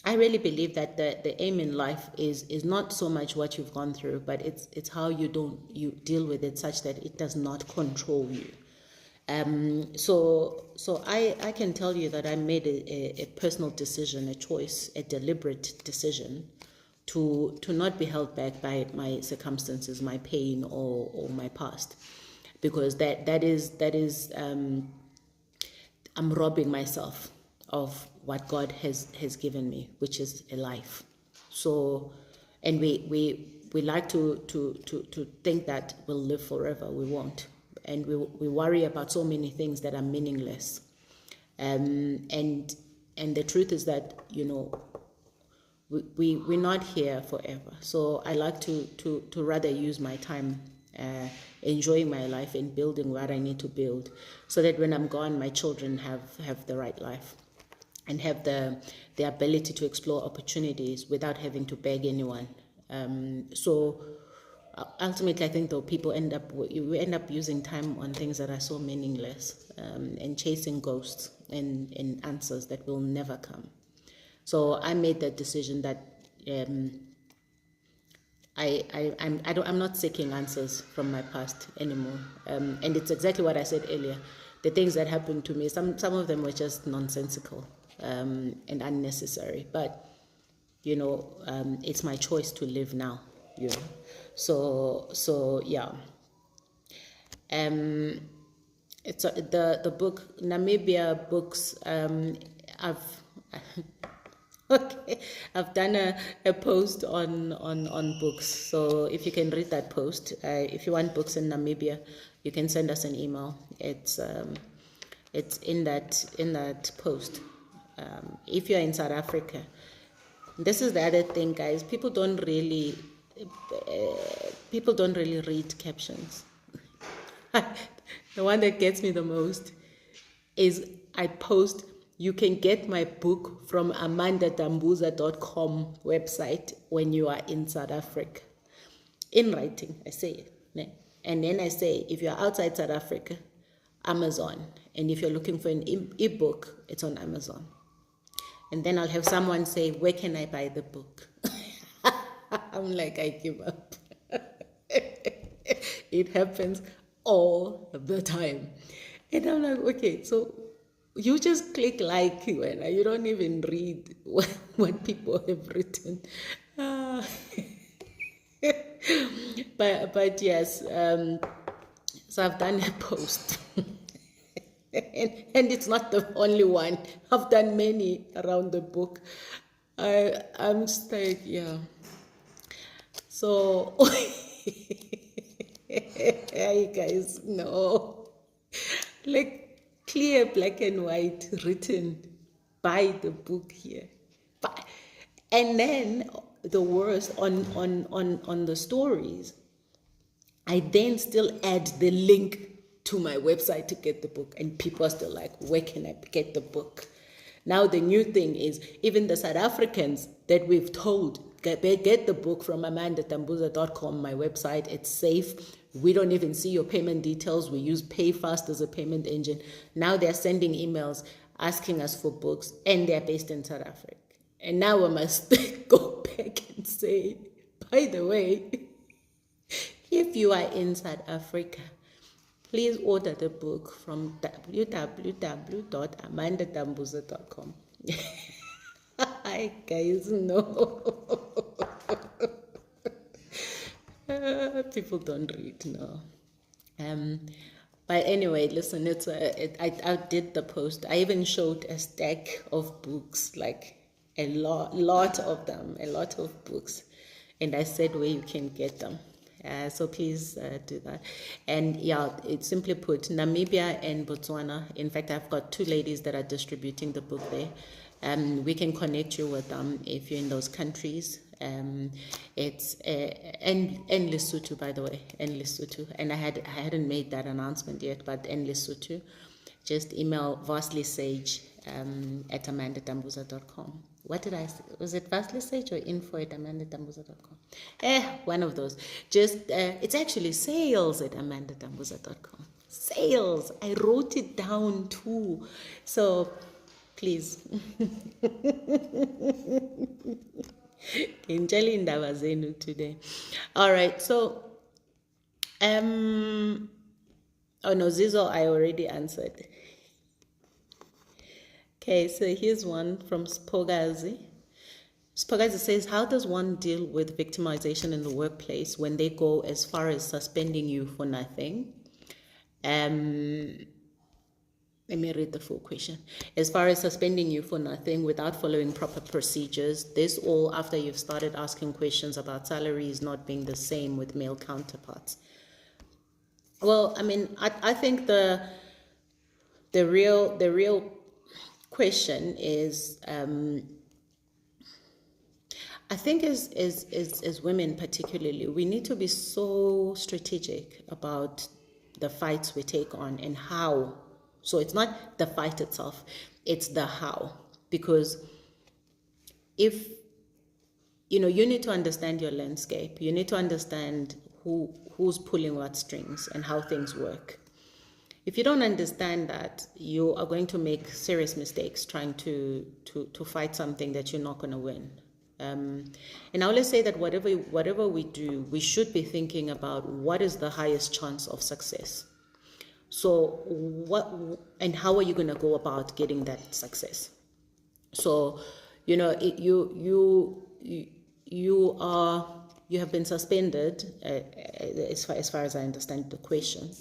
Speaker 1: I really believe that the aim in life is not so much what you've gone through, but it's how you deal with it such that it does not control you. So I can tell you that I made a personal decision, a choice, a deliberate decision to not be held back by my circumstances, my pain, or my past, because that is I'm robbing myself of what God has given me, which is a life. So, and we like to think that we'll live forever. We won't, and we worry about so many things that are meaningless. And the truth is that, you know, we're not here forever. So I like to rather use my time enjoying my life and building what I need to build, so that when I'm gone, my children have the right life and have the ability to explore opportunities without having to beg anyone. So ultimately, I think though we end up using time on things that are so meaningless, and chasing ghosts and answers that will never come. So I made that decision that I'm not seeking answers from my past anymore. And it's exactly what I said earlier. The things that happened to me, some of them were just nonsensical and unnecessary. But, you know, it's my choice to live now, you know. So yeah. It's the book, Namibia books, okay, I've done a post on books. So if you can read that post, if you want books in Namibia, you can send us an email. It's in that post. If you're in South Africa, this is the other thing, guys. People don't really read captions. The one that gets me the most is I post, you can get my book from amandadambuza.com website when you are in South Africa. In writing, I say it. And then I say, if you're outside South Africa, Amazon. And if you're looking for an ebook, it's on Amazon. And then I'll have someone say, where can I buy the book? I'm like, I give up. It happens all the time. And I'm like, okay, so you just click like when you don't even read what people have written. Uh, but yes, so I've done a post. And it's not the only one. I've done many around the book. I'm just like, yeah. So, you guys know, like clear black and white written, buy the book here. Buy. And then the worst on the stories, I then still add the link to my website to get the book, and people are still like, where can I get the book? Now the new thing is, even the South Africans that we've told, get the book from amandatambuza.com, my website, it's safe. We don't even see your payment details. We use PayFast as a payment engine. Now they're sending emails asking us for books, and they're based in South Africa. And now I must go back and say, by the way, if you are in South Africa, please order the book from www.amandatambuza.com. I guys know. People don't read, no. But anyway, listen, I did the post. I even showed a stack of books, like a lot of them, a lot of books. And I said where you can get them. So please do that. And yeah, it's simply put, Namibia and Botswana. In fact, I've got 2 ladies that are distributing the book there. We can connect you with them if you're in those countries. It's and Lesotho, by the way, and Lesotho. And I hadn't made that announcement yet, but in Lesotho, just email vaslysage at amandatambuza.com. What did I say? Was it vaslysage or info@amandatambuza.com? One of those. Just it's actually sales at amandatambuza.com. Sales. I wrote it down too. So please. Injali indaba zenu today. All right. So oh no, Zizo, I already answered. Okay, so here's one from Spogazi. Spogazi says, how does one deal with victimization in the workplace when they go as far as suspending you for nothing? Let me read the full question. As far as suspending you for nothing without following proper procedures, this all after you've started asking questions about salaries not being the same with male counterparts. Well, I mean, I think the real question is, I think as women particularly, we need to be so strategic about the fights we take on and how. So it's not the fight itself, it's the how. Because if, you need to understand your landscape, you need to understand who's pulling what strings and how things work. If you don't understand that, you are going to make serious mistakes trying to fight something that you're not going to win. And I always say that whatever we do, we should be thinking about what is the highest chance of success. So what and how are you going to go about getting that success? So, you have been suspended, as far as I understand the question,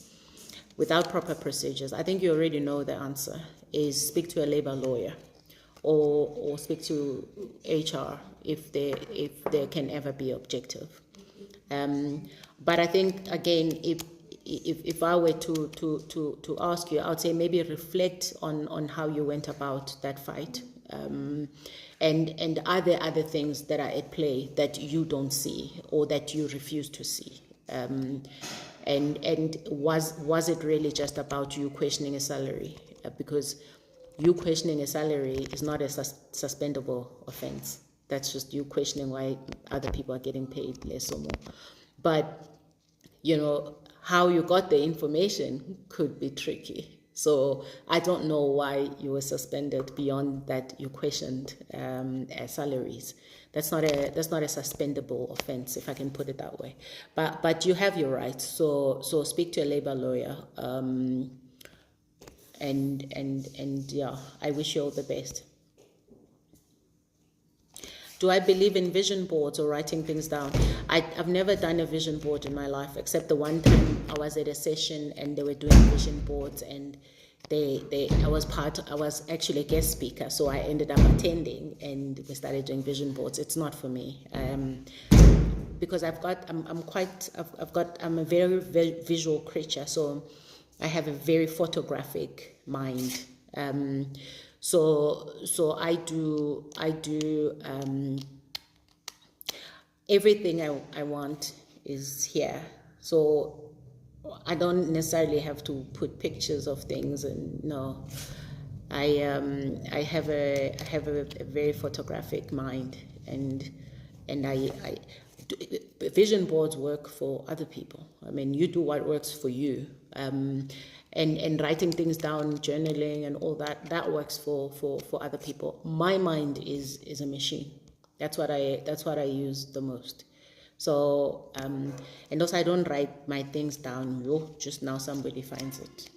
Speaker 1: without proper procedures. I think you already know the answer is speak to a labor lawyer or speak to HR if there can ever be objective. But I think, again, if I were to ask you, I would say maybe reflect on how you went about that fight. And are there other things that are at play that you don't see or that you refuse to see? And was it really just about you questioning a salary? Because you questioning a salary is not a suspendable offense. That's just you questioning why other people are getting paid less or more. But, how you got the information could be tricky. So I don't know why you were suspended beyond that you questioned salaries. That's not a suspendable offense, if I can put it that way. But you have your rights. So speak to a labor lawyer. And yeah, I wish you all the best. Do I believe in vision boards or writing things down? I've never done a vision board in my life, except the one time I was at a session and they were doing vision boards, and I was actually a guest speaker, so I ended up attending and we started doing vision boards. It's not for me. Because I'm a very, very visual creature, so I have a very photographic mind. So I do everything I want is here. So I don't necessarily have to put pictures of things, and no, I have a very photographic mind, and vision boards work for other people. I mean, you do what works for you. And writing things down, journaling, and all that works for other people. My mind is a machine. That's what I use the most. So and also I don't write my things down. Just now somebody finds it.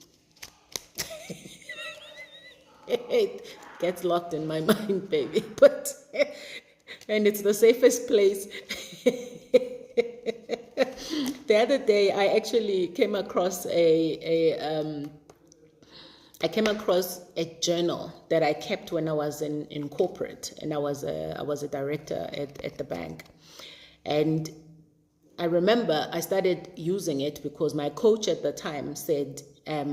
Speaker 1: It gets locked in my mind, baby. But and it's the safest place. The other day, I actually came across a journal that I kept when I was in corporate, and I was a director at the bank. And I remember I started using it because my coach at the time said, I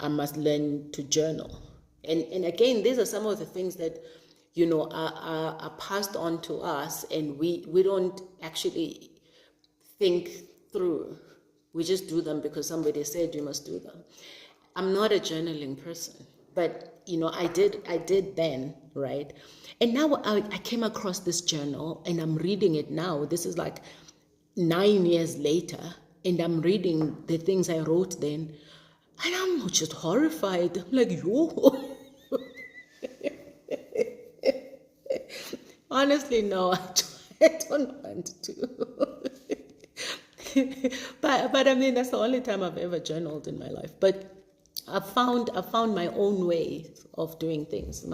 Speaker 1: must learn to journal. And again, these are some of the things that, are passed on to us, and we don't actually think through. We just do them because somebody said you must do them. I'm not a journaling person, but I did then, right? And now I came across this journal and I'm reading it now. This is like 9 years later, and I'm reading the things I wrote then, and I'm just horrified. I'm like, yo. Honestly, no, I don't want to. But I mean, that's the only time I've ever journaled in my life. But I found my own way of doing things,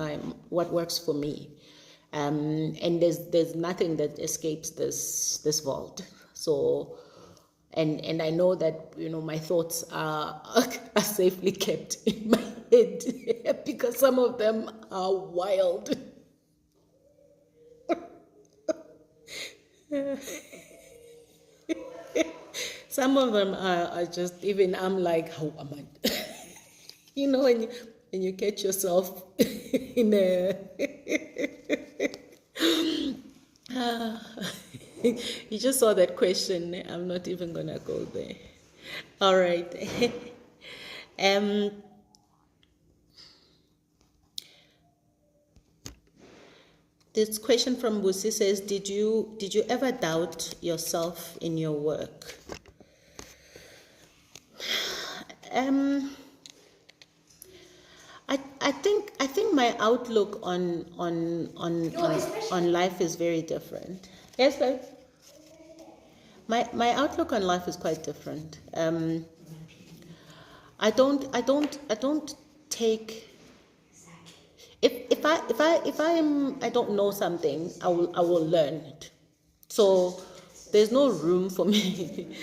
Speaker 1: what works for me, and there's nothing that escapes this vault. So, and I know that my thoughts are safely kept in my head because some of them are wild. Some of them are just, even I'm like, how am I? When you catch yourself in a you just saw that question. I'm not even gonna go there. All right. This question from Busi says, did you ever doubt yourself in your work? I think my outlook on life is very different. Yes, babe. My outlook on life is quite different. I don't take, if I don't know something, I will learn it. So there's no room for me.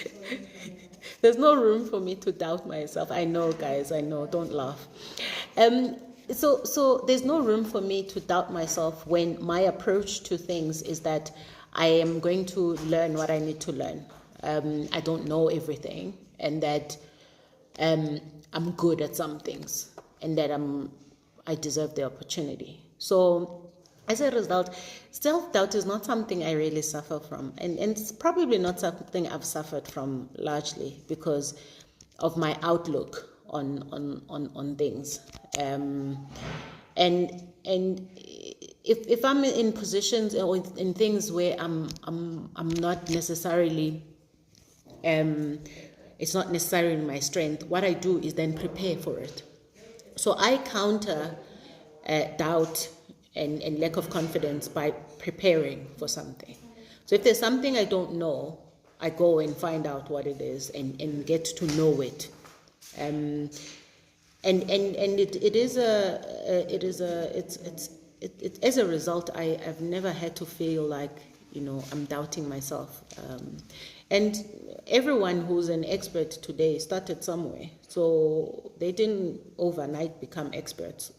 Speaker 1: There's no room for me to doubt myself. I know, guys, I know, don't laugh. So there's no room for me to doubt myself when my approach to things is that I am going to learn what I need to learn. I don't know everything, and that I'm good at some things, and that I deserve the opportunity. So as a result, self-doubt is not something I really suffer from, and it's probably not something I've suffered from largely because of my outlook on things. And if I'm in positions or in things where I'm not necessarily It's not necessarily my strength. What I do is then prepare for it. So I counter doubt and lack of confidence by preparing for something. So if there's something I don't know, I go and find out what it is and get to know it. And as a result, I've never had to feel like, I'm doubting myself. And everyone who's an expert today started somewhere, so they didn't overnight become experts.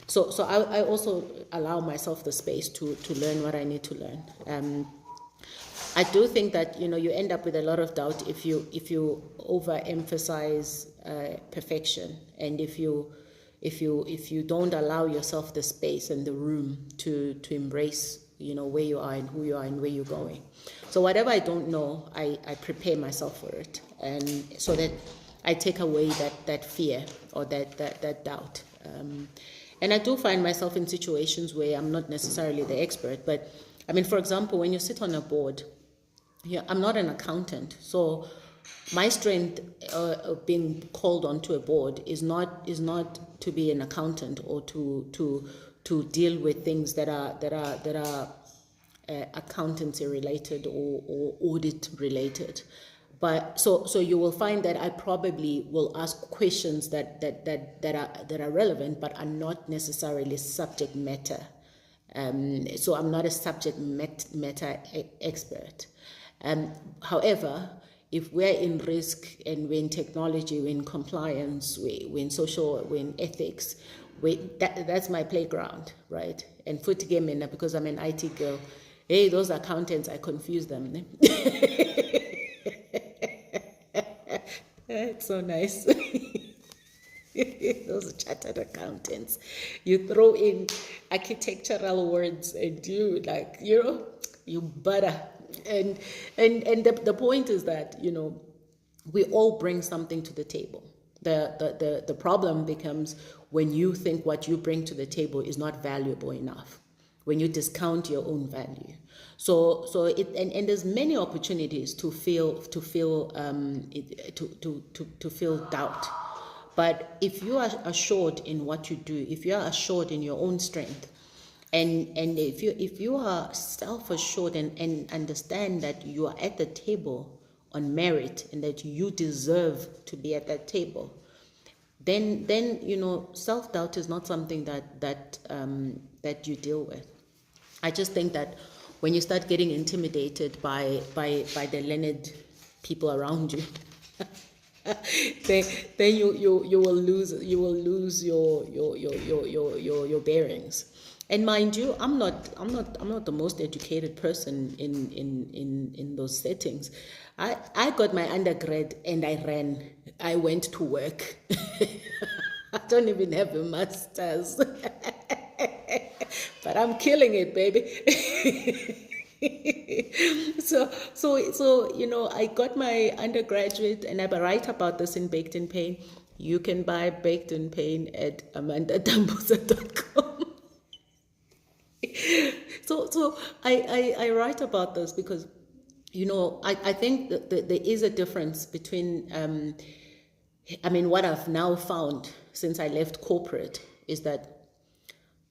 Speaker 1: So I also allow myself the space to learn what I need to learn. I do think that you end up with a lot of doubt if you overemphasize perfection, and if you don't allow yourself the space and the room to embrace where you are and who you are and where you're going. So whatever I don't know, I prepare myself for it, and so that I take away that fear or that doubt. And I do find myself in situations where I'm not necessarily the expert, but I mean, for example, when you sit on a board, I'm not an accountant, so my strength of being called onto a board is not to be an accountant or to deal with things that are accountancy related or audit related. But so you will find that I probably will ask questions that are relevant but are not necessarily subject matter. So I'm not a subject matter expert. However, if we're in risk and we're in technology, we're in compliance, we're in social, we're in ethics, that's my playground, right? And foot gaming, because I'm an IT girl. Hey, those accountants, I confuse them. It's so nice. Those chartered accountants. You throw in architectural words and you butter. And the point is that, we all bring something to the table. The problem becomes when you think what you bring to the table is not valuable enough, when you discount your own value. So there's many opportunities to feel doubt. But if you are assured in what you do, if you are assured in your own strength, and if you are self-assured and understand that you are at the table on merit and that you deserve to be at that table, then self-doubt is not something that you deal with. I just think that when you start getting intimidated by the learned people around you, then you will lose your bearings. And mind you, I'm not the most educated person in those settings. I got my undergrad and I ran. I went to work. I don't even have a master's, but I'm killing it, baby. So I got my undergraduate, and I write about this in Baked in Pain. You can buy Baked in Pain at amandadambuza.com. So I write about this because, I think that there is a difference between, what I've now found since I left corporate is that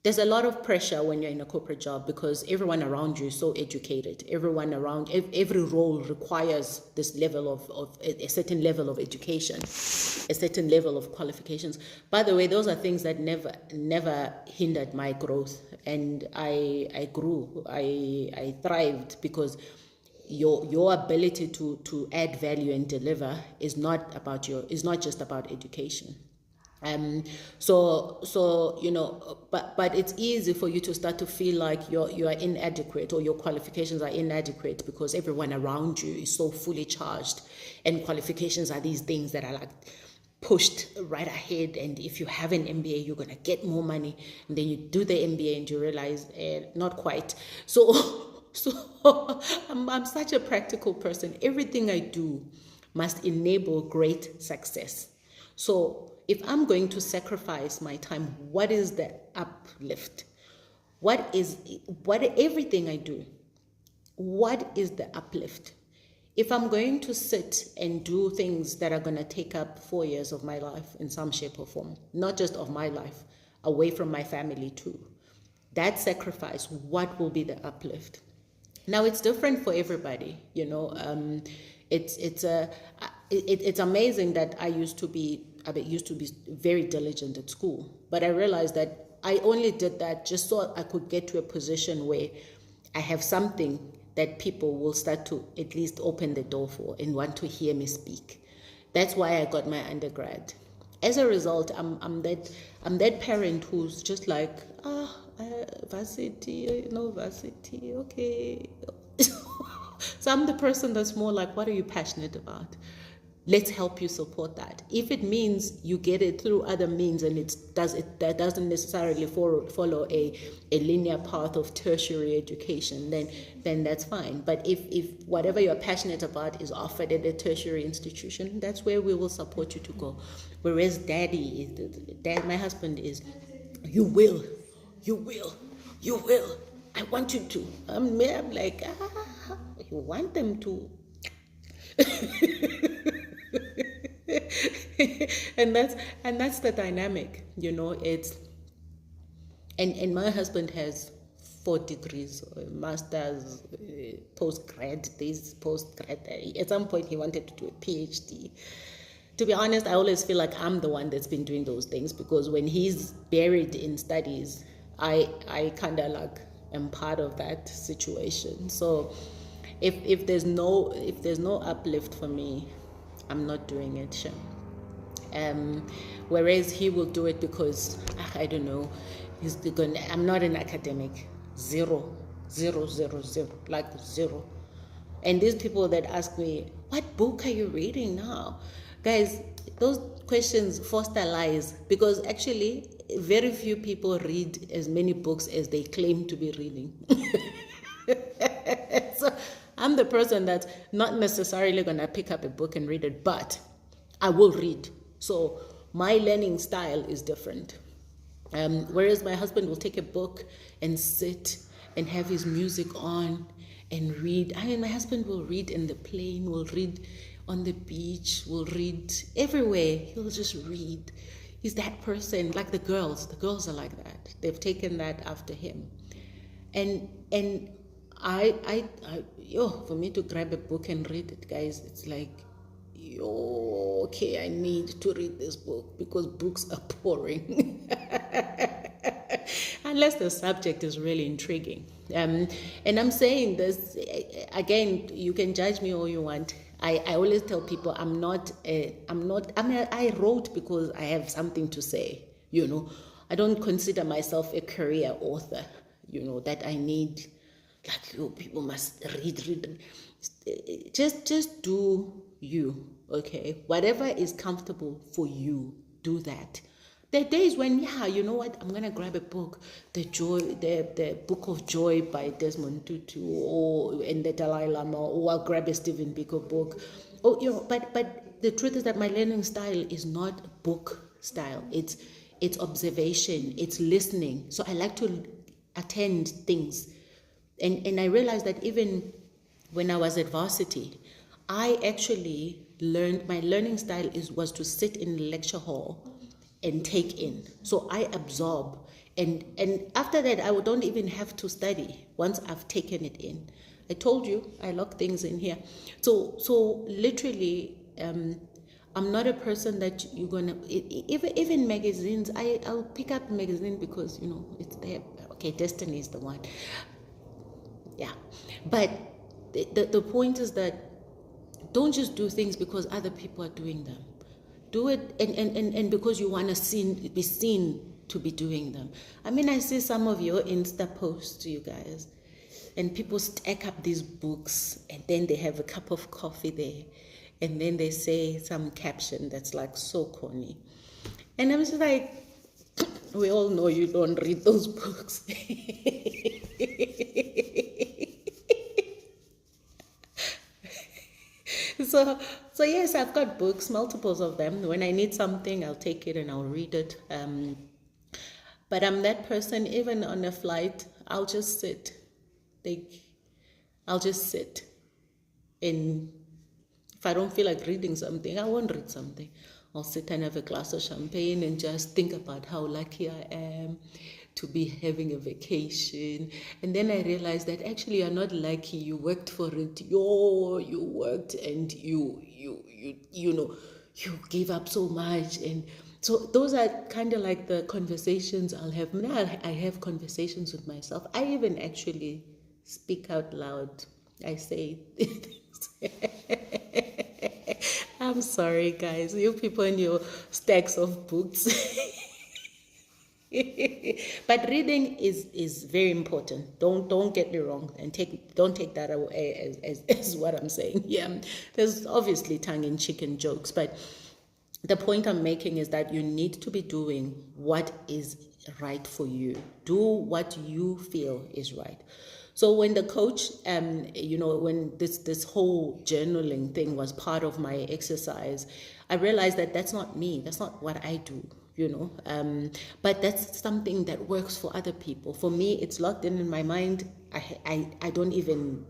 Speaker 1: there's a lot of pressure when you're in a corporate job because everyone around you is so educated. Everyone around, every role requires this level of a certain level of education, a certain level of qualifications. By the way, those are things that never hindered my growth, and I grew, I thrived because your ability to add value and deliver is not just about education. But it's easy for you to start to feel like you are inadequate or your qualifications are inadequate because everyone around you is so fully charged, and qualifications are these things that are like pushed right ahead, and if you have an MBA you're gonna get more money, and then you do the MBA and you realize not quite. So I'm such a practical person. Everything I do must enable great success. So if I'm going to sacrifice my time, what is the uplift? Everything I do, what is the uplift? if I'm going to sit and do things that are going to take up 4 years of my life in some shape or form, not just of my life, away from my family too, that sacrifice, what will be the uplift? Now it's different for everybody, you know. It's amazing that I used to be very diligent at school, but I realized that I only did that just so I could get to a position where I have something that people will start to at least open the door for and want to hear me speak. That's why I got my undergrad. As a result, I'm that parent who's just like, varsity, no varsity, okay. So I'm the person that's more like, what are you passionate about? Let's help you support that. If it means you get it through other means and that doesn't necessarily follow a linear path of tertiary education, then that's fine. But if whatever you're passionate about is offered at a tertiary institution, that's where we will support you to go. Whereas my husband is, you will, I want you to. I'm like, you want them to. and that's the dynamic, you know. It's and my husband has 4 degrees, masters, postgrad. At some point he wanted to do a PhD. To be honest, I always feel like I'm the one that's been doing those things, because when he's buried in studies, I kind of like am part of that situation. So if there's no uplift for me, I'm not doing it, sure. Whereas he will do it because I don't know, I'm not an academic. Zero, like zero. And these people that ask me, what book are you reading now? Guys, those questions foster lies, because actually very few people read as many books as they claim to be reading. So I'm the person that's not necessarily going to pick up a book and read it, but I will read. So my learning style is different. Whereas my husband will take a book and sit and have his music on and read. I mean, my husband will read in the plane, will read on the beach, will read everywhere. He'll just read. He's that person, like the girls. The girls are like that. They've taken that after him. And for me to grab a book and read it, guys, it's like, okay, I need to read this book, because books are boring. Unless the subject is really intriguing. And I'm saying this, again, you can judge me all you want. I always tell people I wrote because I have something to say, you know. I don't consider myself a career author, you know, that I need, like, people must read. Just do you, okay? Whatever is comfortable for you, do that. There are days when, you know what, I'm gonna grab a book, the Book of Joy by Desmond Tutu, and the Dalai Lama, or I'll grab a Stephen Biko book. Oh, you know, but the truth is that my learning style is not book style. It's observation, it's listening. So I like to attend things. And I realized that even when I was at varsity, I actually learned, my learning style was to sit in the lecture hall and take in. So I absorb. And after that, I don't even have to study once I've taken it in. I told you, I lock things in here. So literally, I'm not a person that you're gonna, even magazines, I'll pick up a magazine because, you know, it's there. Okay, Destiny is the one. Yeah. But the point is that don't just do things because other people are doing them. Do it and because you want to be seen to be doing them. I mean, I see some of your Insta posts, you guys, and people stack up these books, and then they have a cup of coffee there, and then they say some caption that's like so corny. And I'm just like, we all know you don't read those books. So yes, I've got books, multiples of them. When I need something, I'll take it and I'll read it. But I'm that person, even on a flight, I'll just sit. I'll just sit and If I don't feel like reading something, I won't read something. I'll sit and have a glass of champagne and just think about how lucky I am to be having a vacation. And then I realized that actually you're not lucky. You worked for it. You worked and you know, you gave up so much. And so those are kind of like the conversations I'll have. Now I have conversations with myself. I even actually speak out loud. I say I'm sorry, guys. You people in your stacks of books. But reading is very important. Don't get me wrong, and don't take that away as what I'm saying. Yeah, there's obviously tongue-in-cheek and jokes, but the point I'm making is that you need to be doing what is right for you. Do what you feel is right. So when the coach, when this whole journaling thing was part of my exercise, I realized that that's not me. That's not what I do. But that's something that works for other people. For me, it's locked in my mind. I don't even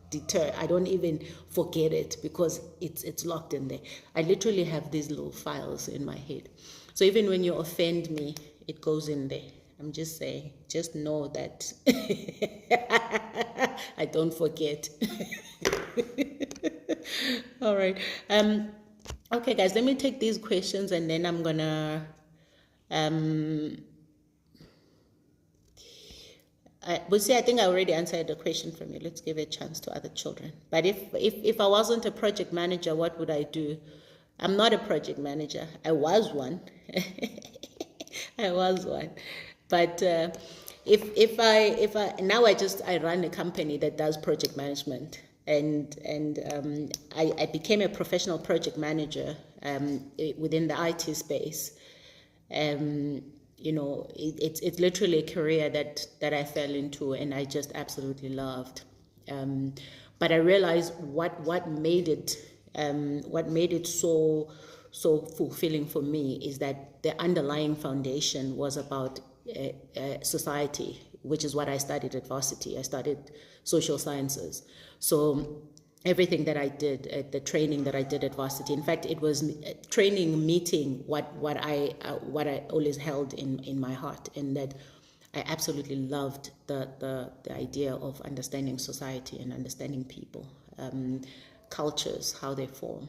Speaker 1: deter. I don't even forget it because it's locked in there. I literally have these little files in my head. So even when you offend me, it goes in there. I'm just saying, just know that I don't forget. All right. Okay, guys, let me take these questions and then I'm gonna but see, I think I already answered the question from you. Let's give a chance to other children. But if I wasn't a project manager, what would I do? I'm not a project manager. I was one. I was one. But if I now I run a company that does project management, and I became a professional project manager within the IT space. It's literally a career that I fell into and I just absolutely loved. But I realized what made it so fulfilling for me is that the underlying foundation was about society, which is what I studied at varsity. I studied social sciences. So everything that I did, the training that I did at varsity, in fact, it was training meeting what I always held in my heart, and that I absolutely loved the idea of understanding society and understanding people, cultures, how they form.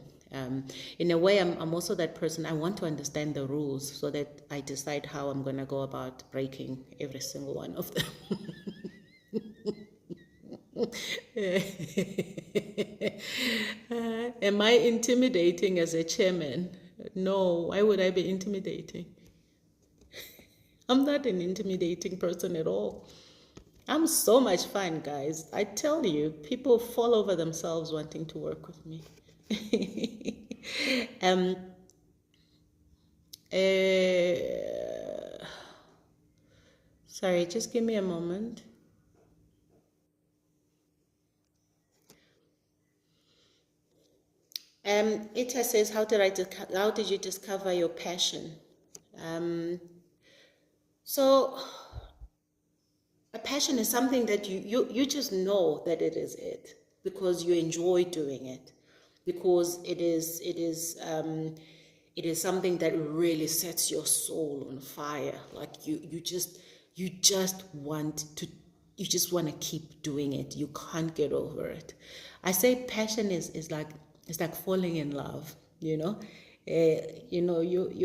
Speaker 1: In a way, I'm also that person. I want to understand the rules so that I decide how I'm going to go about breaking every single one of them. Am I intimidating as a chairman? No, why would I be intimidating? I'm not an intimidating person at all. I'm so much fun, guys. I tell you, people fall over themselves wanting to work with me. Sorry, just give me a moment. Ita says, how did you discover your passion? So a passion is something that you just know that it is it because you enjoy doing it, because it is something that really sets your soul on fire. Like you just want to keep doing it. You can't get over it. I say passion is like falling in love. You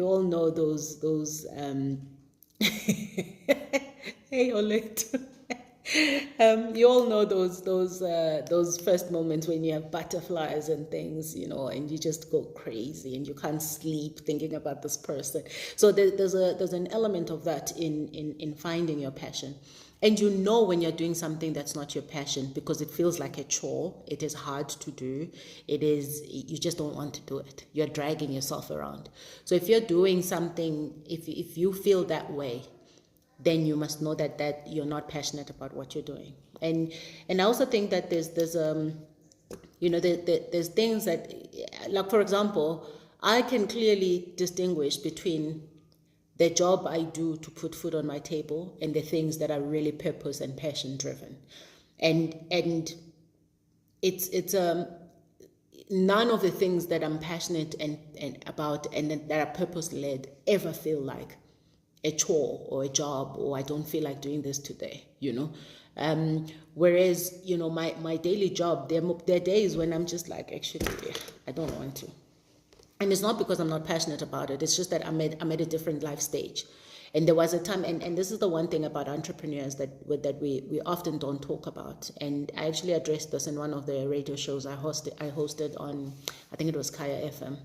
Speaker 1: all know those. Hey, Olet. You all know those first moments when you have butterflies and things, and you just go crazy and you can't sleep thinking about this person. So there's an element of that in finding your passion. And when you're doing something that's not your passion because it feels like a chore. It is hard to do. You just don't want to do it. You're dragging yourself around. So if you're doing something, if you feel that way, then you must know that you're not passionate about what you're doing. And I also think that there's things that, like, for example, I can clearly distinguish between the job I do to put food on my table and the things that are really purpose and passion driven. And it's none of the things that I'm passionate and about and that are purpose-led ever feel like a chore or a job, or I don't feel like doing this today, whereas, my daily job, there are days when I'm just like, actually, I don't want to. And it's not because I'm not passionate about it. It's just that I'm at a different life stage. And there was a time, and this is the one thing about entrepreneurs that we often don't talk about. And I actually addressed this in one of the radio shows I hosted on, I think it was Kaya FM.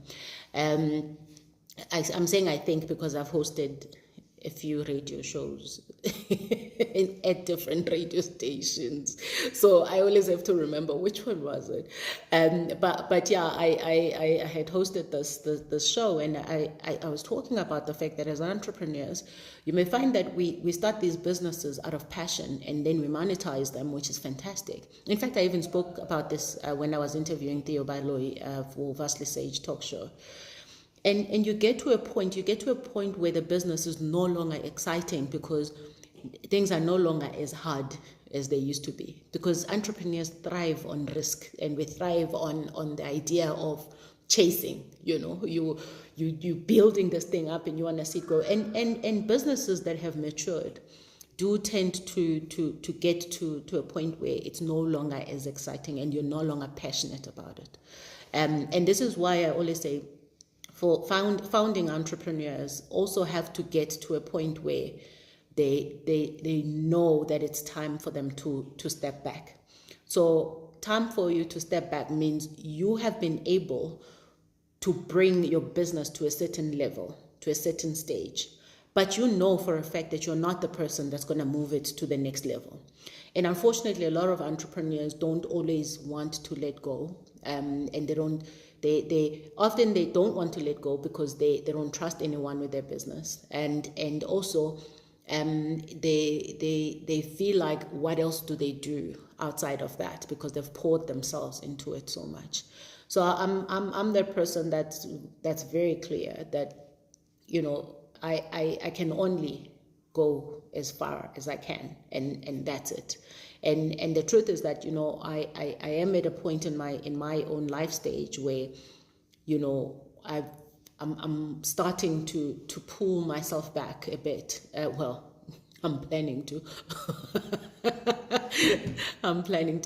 Speaker 1: I'm saying I think because I've hosted a few radio shows at different radio stations, so I always have to remember which one was it. But yeah, I had hosted this show, and I was talking about the fact that as entrepreneurs, you may find that we start these businesses out of passion, and then we monetize them, which is fantastic. In fact, I even spoke about this when I was interviewing Theo Bailoi for Vastly Sage talk show. And you get to a point where the business is no longer exciting because things are no longer as hard as they used to be. Because entrepreneurs thrive on risk, and we thrive on the idea of chasing. You building this thing up and you want to see it grow. And businesses that have matured do tend to get to a point where it's no longer as exciting and you're no longer passionate about it. And this is why I always say, for founding entrepreneurs also have to get to a point where they know that it's time for them to step back. So time for you to step back means you have been able to bring your business to a certain level, to a certain stage, but you know for a fact that you're not the person that's going to move it to the next level. And unfortunately, a lot of entrepreneurs don't always want to let go, and they often don't want to let go because they don't trust anyone with their business, and also they feel like, what else do they do outside of that, because they've poured themselves into it so much. So I'm the person that's very clear that I can only go as far as I can, and that's it. And the truth is that I am at a point in my own life stage where I'm starting to pull myself back a bit. I'm planning to.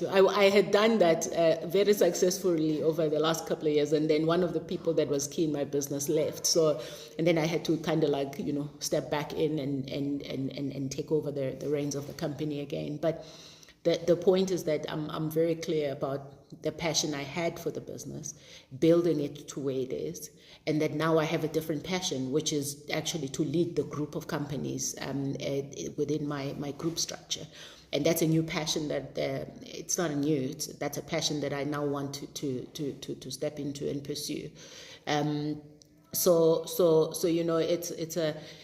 Speaker 1: I had done that very successfully over the last couple of years, and then one of the people that was key in my business left. So, and then I had to kind of step back in and take over the reins of the company again. But the point is that I'm very clear about the passion I had for the business, building it to where it is, and that now I have a different passion, which is actually to lead the group of companies within my group structure. And that's a new passion that it's not that's a passion that I now want to step into and pursue. So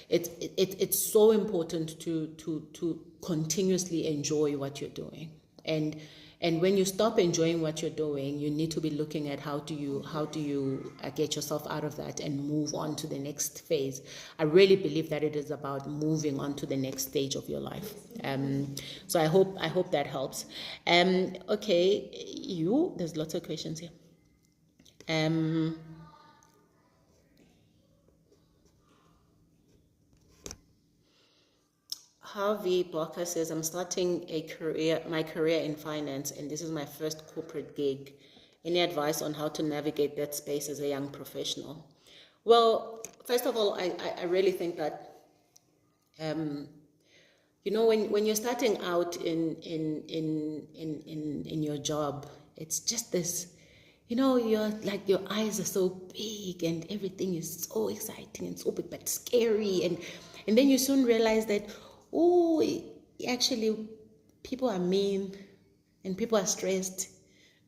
Speaker 1: it's so important to continuously enjoy what you're doing, and when you stop enjoying what you're doing, you need to be looking at how do you get yourself out of that and move on to the next phase. I really believe that it is about moving on to the next stage of your life. So I hope that helps. Okay, there's lots of questions here. Harvey Blocker says, I'm starting my career in finance, and this is my first corporate gig. Any advice on how to navigate that space as a young professional? Well, first of all, I really think that, when you're starting out in your job, it's just this, you're like, your eyes are so big and everything is so exciting and so big, but scary. And then you soon realize that, actually, people are mean and people are stressed.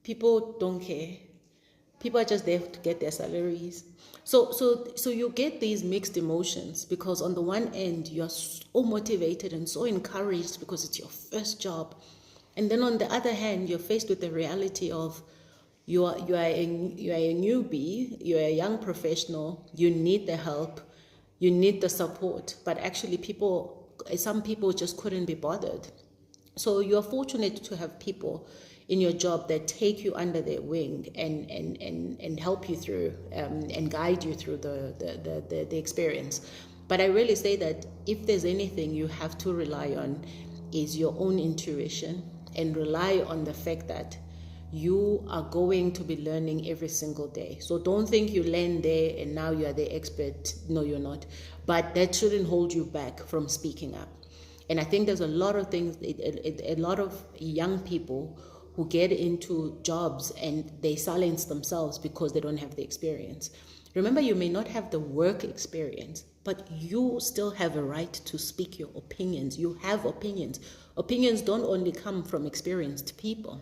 Speaker 1: People don't care. People are just there to get their salaries. So you get these mixed emotions, because on the one end, you're so motivated and so encouraged because it's your first job. And then on the other hand, you're faced with the reality of you are a newbie, you're a young professional, you need the help, you need the support, but actually some people just couldn't be bothered. So you're fortunate to have people in your job that take you under their wing and help you through and guide you through the experience. But I really say that if there's anything you have to rely on is your own intuition, and rely on the fact that you are going to be learning every single day. So don't think you learn there and now you are the expert. No, you're not. But that shouldn't hold you back from speaking up. And I think there's a lot of things, a lot of young people who get into jobs and they silence themselves because they don't have the experience. Remember, you may not have the work experience, but you still have a right to speak your opinions. You have opinions. Opinions don't only come from experienced people.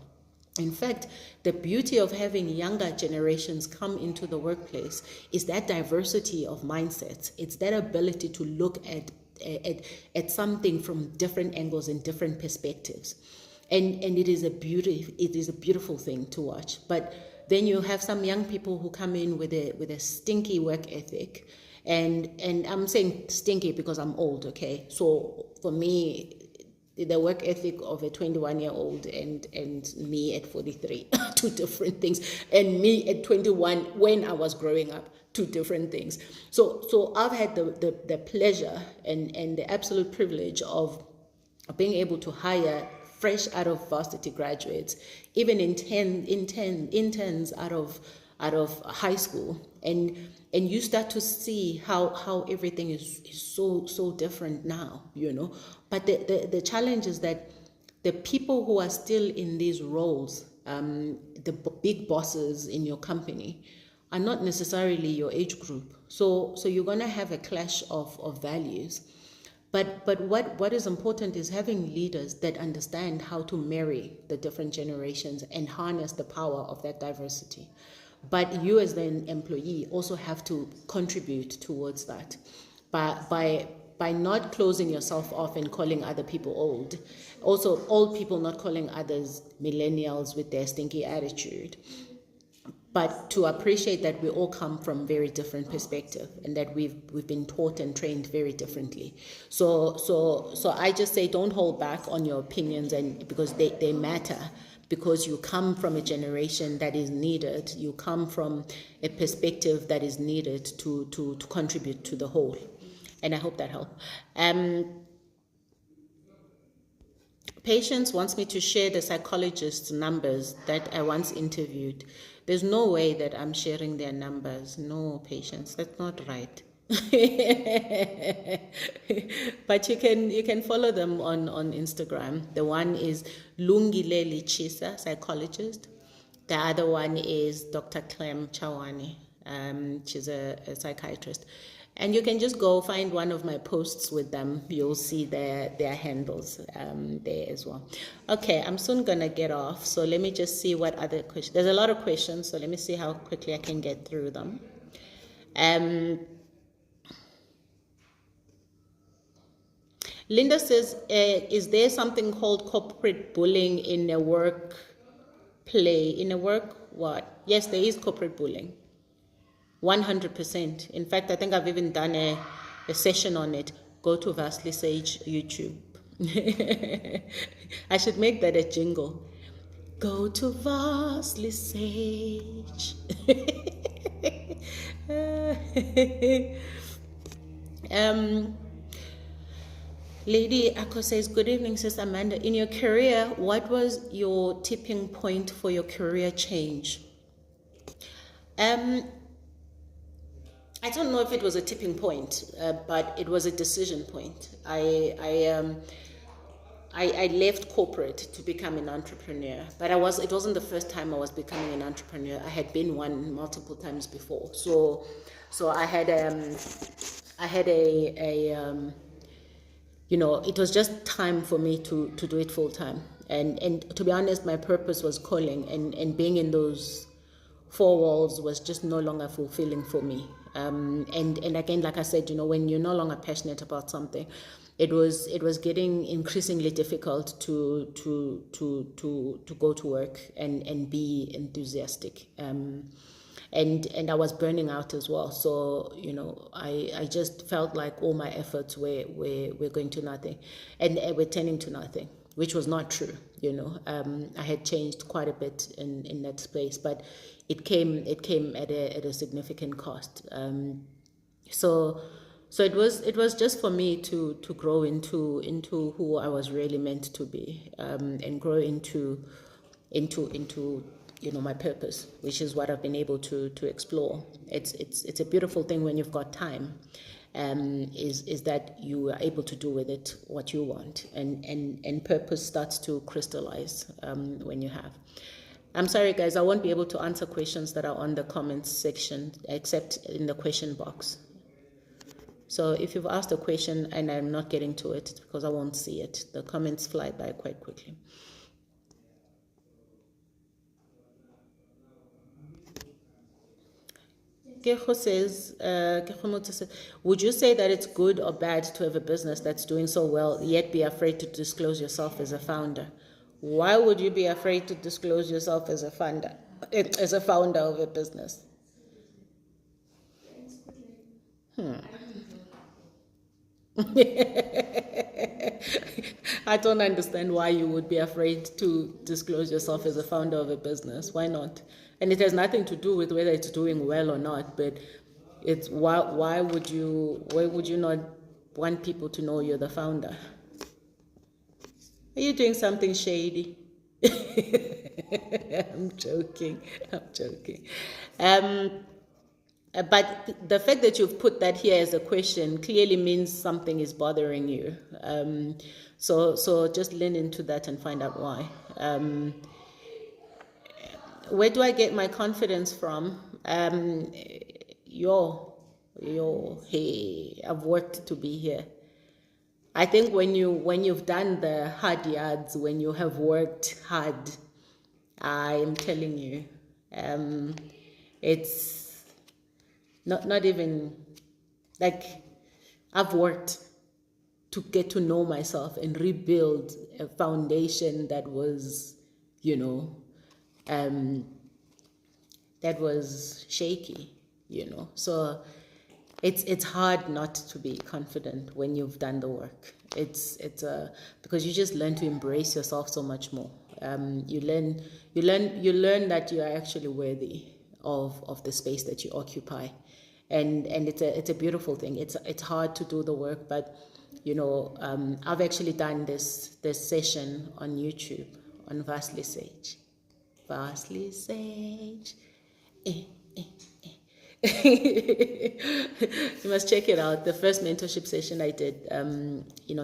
Speaker 1: In fact, the beauty of having younger generations come into the workplace is that diversity of mindsets. It's that ability to look at something from different angles and different perspectives. And it is a beautiful thing to watch. But then you have some young people who come in with a stinky work ethic. And I'm saying stinky because I'm old, okay? So for me, the work ethic of a 21-year-old and me at 43, two different things. And me at 21 when I was growing up, two different things. So I've had the pleasure and the absolute privilege of being able to hire fresh out of varsity graduates, even interns out of high school, and you start to see how everything is so different now, But the challenge is that the people who are still in these roles, the big bosses in your company, are not necessarily your age group. So you're gonna have a clash of values. But what is important is having leaders that understand how to marry the different generations and harness the power of that diversity. But you as the employee also have to contribute towards that by not closing yourself off and calling other people old. Also, old people not calling others millennials with their stinky attitude. But to appreciate that we all come from very different perspective and that we've been taught and trained very differently. So I just say don't hold back on your opinions, and because they matter, because you come from a generation that is needed, you come from a perspective that is needed to contribute to the whole. And I hope that helped. Patience wants me to share the psychologist's numbers that I once interviewed. There's no way that I'm sharing their numbers. No, Patience, that's not right. But you can follow them on Instagram. The one is Lungile Lichisa, psychologist. The other one is Dr. Clem Chawani. She's a psychiatrist. And you can just go find one of my posts with them. You'll see their handles there as well. Okay, I'm soon going to get off. So let me just see what other questions. There's a lot of questions, so let me see how quickly I can get through them. Linda says, is there something called corporate bullying in a work play? In a work what? Yes, there is corporate bullying. 100%. In fact, I think I've even done a session on it. Go to Vastly Sage YouTube. I should make that a jingle. Go to Vastly Sage. Lady Akko says, good evening, Sister Amanda. In your career, what was your tipping point for your career change? I don't know if it was a tipping point, but it was a decision point. I left corporate to become an entrepreneur, but it wasn't the first time I was becoming an entrepreneur. I had been one multiple times before. So I had a it was just time for me to do it full time. And to be honest, my purpose was calling, and being in those four walls was just no longer fulfilling for me. And again, like I said, when you're no longer passionate about something, it was getting increasingly difficult to go to work and be enthusiastic. And I was burning out as well. So, I just felt like all my efforts were going to nothing, and were turning to nothing. which was not true. I had changed quite a bit in that space, but it came at a significant cost. So it was just for me to grow into who I was really meant to be, and grow into my purpose, which is what I've been able to explore. It's a beautiful thing when you've got time, is that you are able to do with it what you want, and purpose starts to crystallize when you have. I'm sorry, guys, I won't be able to answer questions that are on the comments section except in the question box. So if you've asked a question and I'm not getting to it, it's because I won't see it. The comments fly by quite quickly. Kecho says, would you say that it's good or bad to have a business that's doing so well, yet be afraid to disclose yourself as a founder? Why would you be afraid to disclose yourself as a founder of a business? I don't understand why you would be afraid to disclose yourself as a founder of a business. Why not? And it has nothing to do with whether it's doing well or not, but it's why would you not want people to know you're the founder? Are you doing something shady? I'm joking. But the fact that you've put that here as a question clearly means something is bothering you. So just lean into that and find out why. Where do I get my confidence from? Hey, I've worked to be here. I think when you've done the hard yards, when you have worked hard, I'm telling you, it's not even like I've worked to get to know myself and rebuild a foundation that was, that was shaky, So it's hard not to be confident when you've done the work. It's because you just learn to embrace yourself so much more. You learn that you are actually worthy of the space that you occupy, and it's a beautiful thing. It's hard to do the work, but I've actually done this session on YouTube on Vastly Sage. You must check it out. The first mentorship session I did,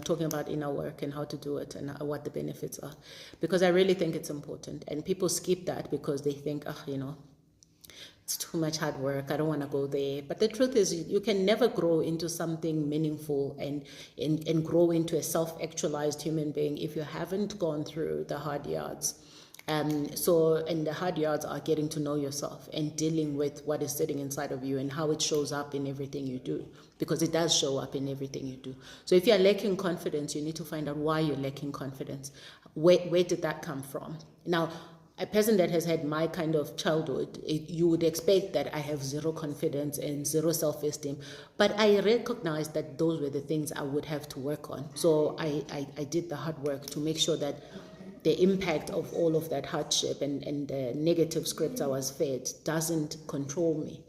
Speaker 1: talking about inner work and how to do it and what the benefits are, because I really think it's important. And people skip that because they think, it's too much hard work. I don't want to go there. But the truth is, you can never grow into something meaningful and grow into a self-actualized human being if you haven't gone through the hard yards. And the hard yards are getting to know yourself and dealing with what is sitting inside of you and how it shows up in everything you do, because it does show up in everything you do. So if you're lacking confidence, you need to find out why you're lacking confidence. Where did that come from? Now, a person that has had my kind of childhood, you would expect that I have zero confidence and zero self-esteem, but I recognized that those were the things I would have to work on. So I did the hard work to make sure that the impact of all of that hardship and the negative scripts I was fed doesn't control me.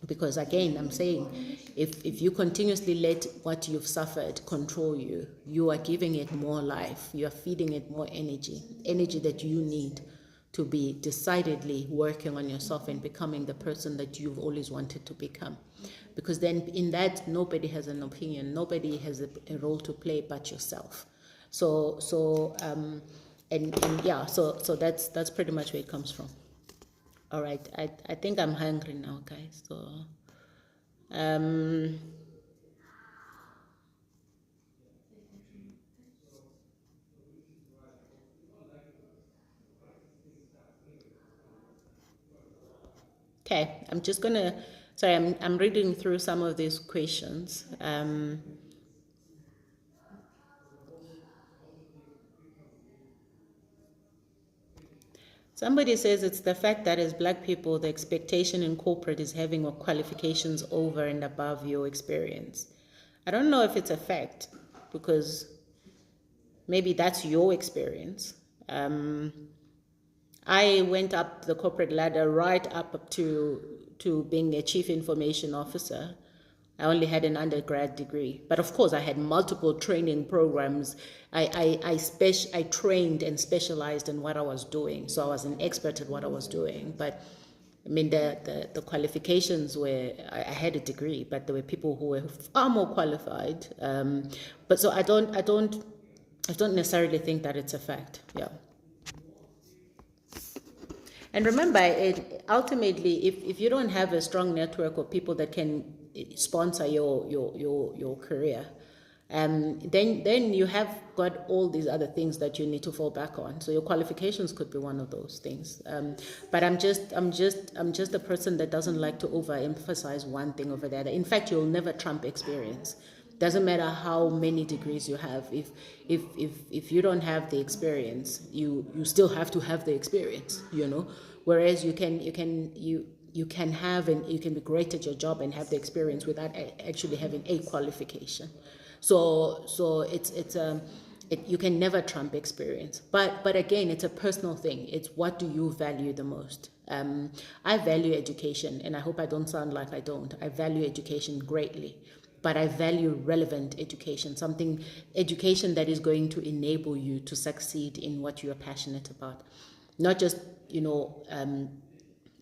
Speaker 1: Because again, I'm saying, if you continuously let what you've suffered control you, you are giving it more life. You are feeding it more energy that you need to be decidedly working on yourself and becoming the person that you've always wanted to become. Because then in that, nobody has an opinion, nobody has a role to play but yourself. So that's pretty much where it comes from. All right, I think I'm hungry now, guys. So okay, I'm reading through some of these questions. Somebody says it's the fact that as Black people, the expectation in corporate is having qualifications over and above your experience. I don't know if it's a fact, because maybe that's your experience. I went up the corporate ladder right up to being a chief information officer. I only had an undergrad degree, but of course I had multiple training programs. I trained and specialized in what I was doing, so I was an expert at what I was doing. But I mean, the qualifications were, I had a degree, but there were people who were far more qualified. But so I don't necessarily think that it's a fact. Yeah. And remember, ultimately, if you don't have a strong network of people that can sponsor your career, then you have got all these other things that you need to fall back on. So your qualifications could be one of those things. But I'm just a person that doesn't like to overemphasize one thing over the other. In fact, you'll never trump experience. Doesn't matter how many degrees you have. If you don't have the experience, you still have to have the experience. Whereas you can have, and you can be great at your job and have the experience without actually having a qualification. So you can never trump experience. But again, it's a personal thing. It's what do you value the most? I value education, and I hope I don't sound like I don't. I value education greatly, but I value relevant education, education that is going to enable you to succeed in what you are passionate about, not just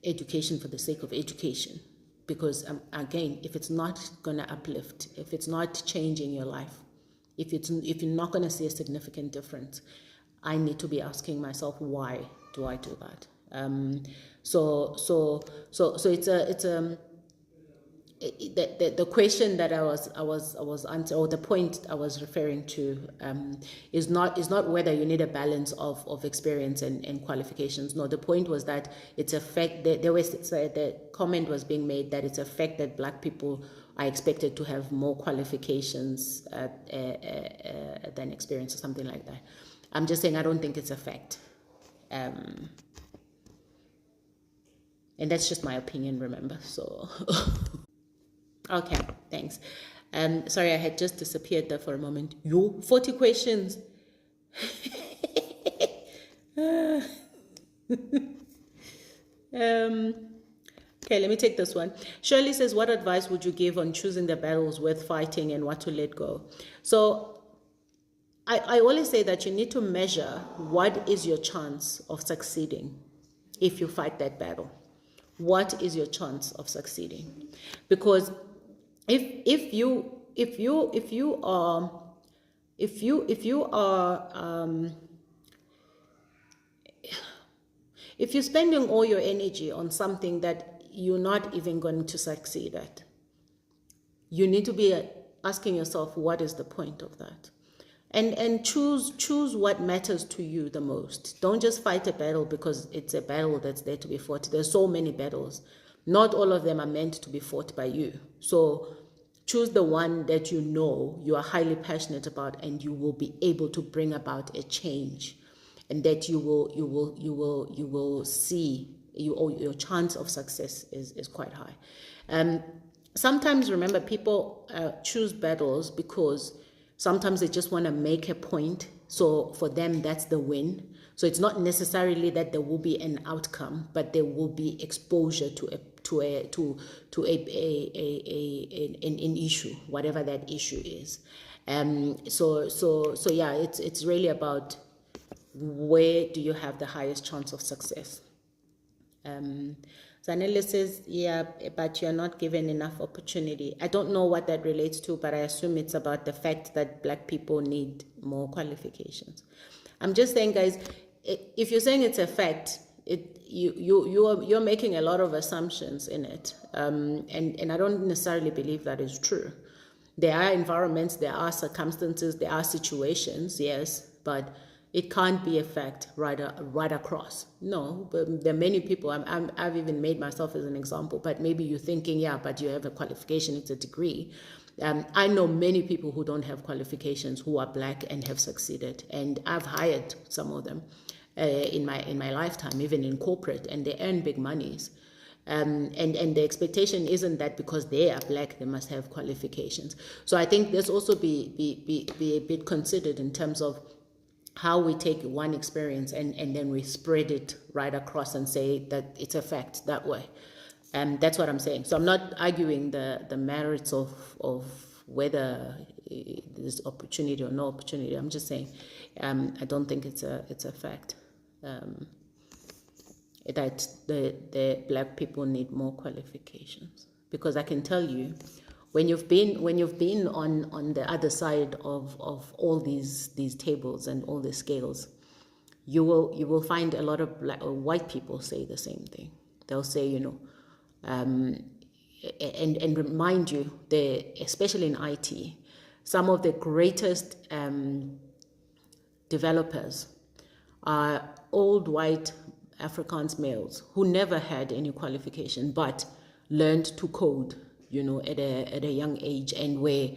Speaker 1: education for the sake of education. Because again, if it's not going to uplift, if it's not changing your life, if you're not going to see a significant difference, I need to be asking myself, why do I do that? So the question that I was answering, or the point I was referring to, is not whether you need a balance of experience and qualifications. No, the point was that it's a fact that the comment was being made that it's a fact that Black people are expected to have more qualifications than experience, or something like that. I'm just saying I don't think it's a fact. And that's just my opinion, remember, so. Okay, thanks. Sorry, I had just disappeared there for a moment. 40 questions. Okay, let me take this one. Shirley says, what advice would you give on choosing the battles worth fighting and what to let go? So I always say that you need to measure what is your chance of succeeding if you fight that battle. What is your chance of succeeding? Because if you're spending all your energy on something that you're not even going to succeed at, you need to be asking yourself, what is the point of that? And choose what matters to you the most. Don't just fight a battle because it's a battle that's there to be fought. There's so many battles. Not all of them are meant to be fought by you. So choose the one that you are highly passionate about, and you will be able to bring about a change, and that you will see your chance of success is quite high. Sometimes, remember, people choose battles because sometimes they just want to make a point. So for them, that's the win. So it's not necessarily that there will be an outcome, but there will be exposure to an issue, whatever that issue is. So yeah, it's really about where do you have the highest chance of success. Zanella says, yeah, but you're not given enough opportunity. I don't know what that relates to, but I assume it's about the fact that Black people need more qualifications. I'm just saying, guys, if you're saying it's a fact, you're making a lot of assumptions in it, and I don't necessarily believe that is true. There are environments, there are circumstances, there are situations, yes, but it can't be a fact right across. No, but there are many people. I've even made myself as an example. But maybe you're thinking, yeah, but you have a qualification, it's a degree. I know many people who don't have qualifications who are Black and have succeeded, and I've hired some of them in my lifetime, even in corporate, and they earn big monies. And the expectation isn't that because they are Black they must have qualifications. So I think there's also be a bit considered in terms of how we take one experience and then we spread it right across and say that it's a fact that way. And that's what I'm saying. So I'm not arguing the merits of whether there's opportunity or no opportunity. I'm just saying I don't think it's a fact that the black people need more qualifications, because I can tell you, when you've been on the other side of all these tables and all these scales, you will find a lot of white people say the same thing. They'll say, and remind you, especially in IT, some of the greatest developers are old white Afrikaans males who never had any qualification but learned to code, at a young age, and where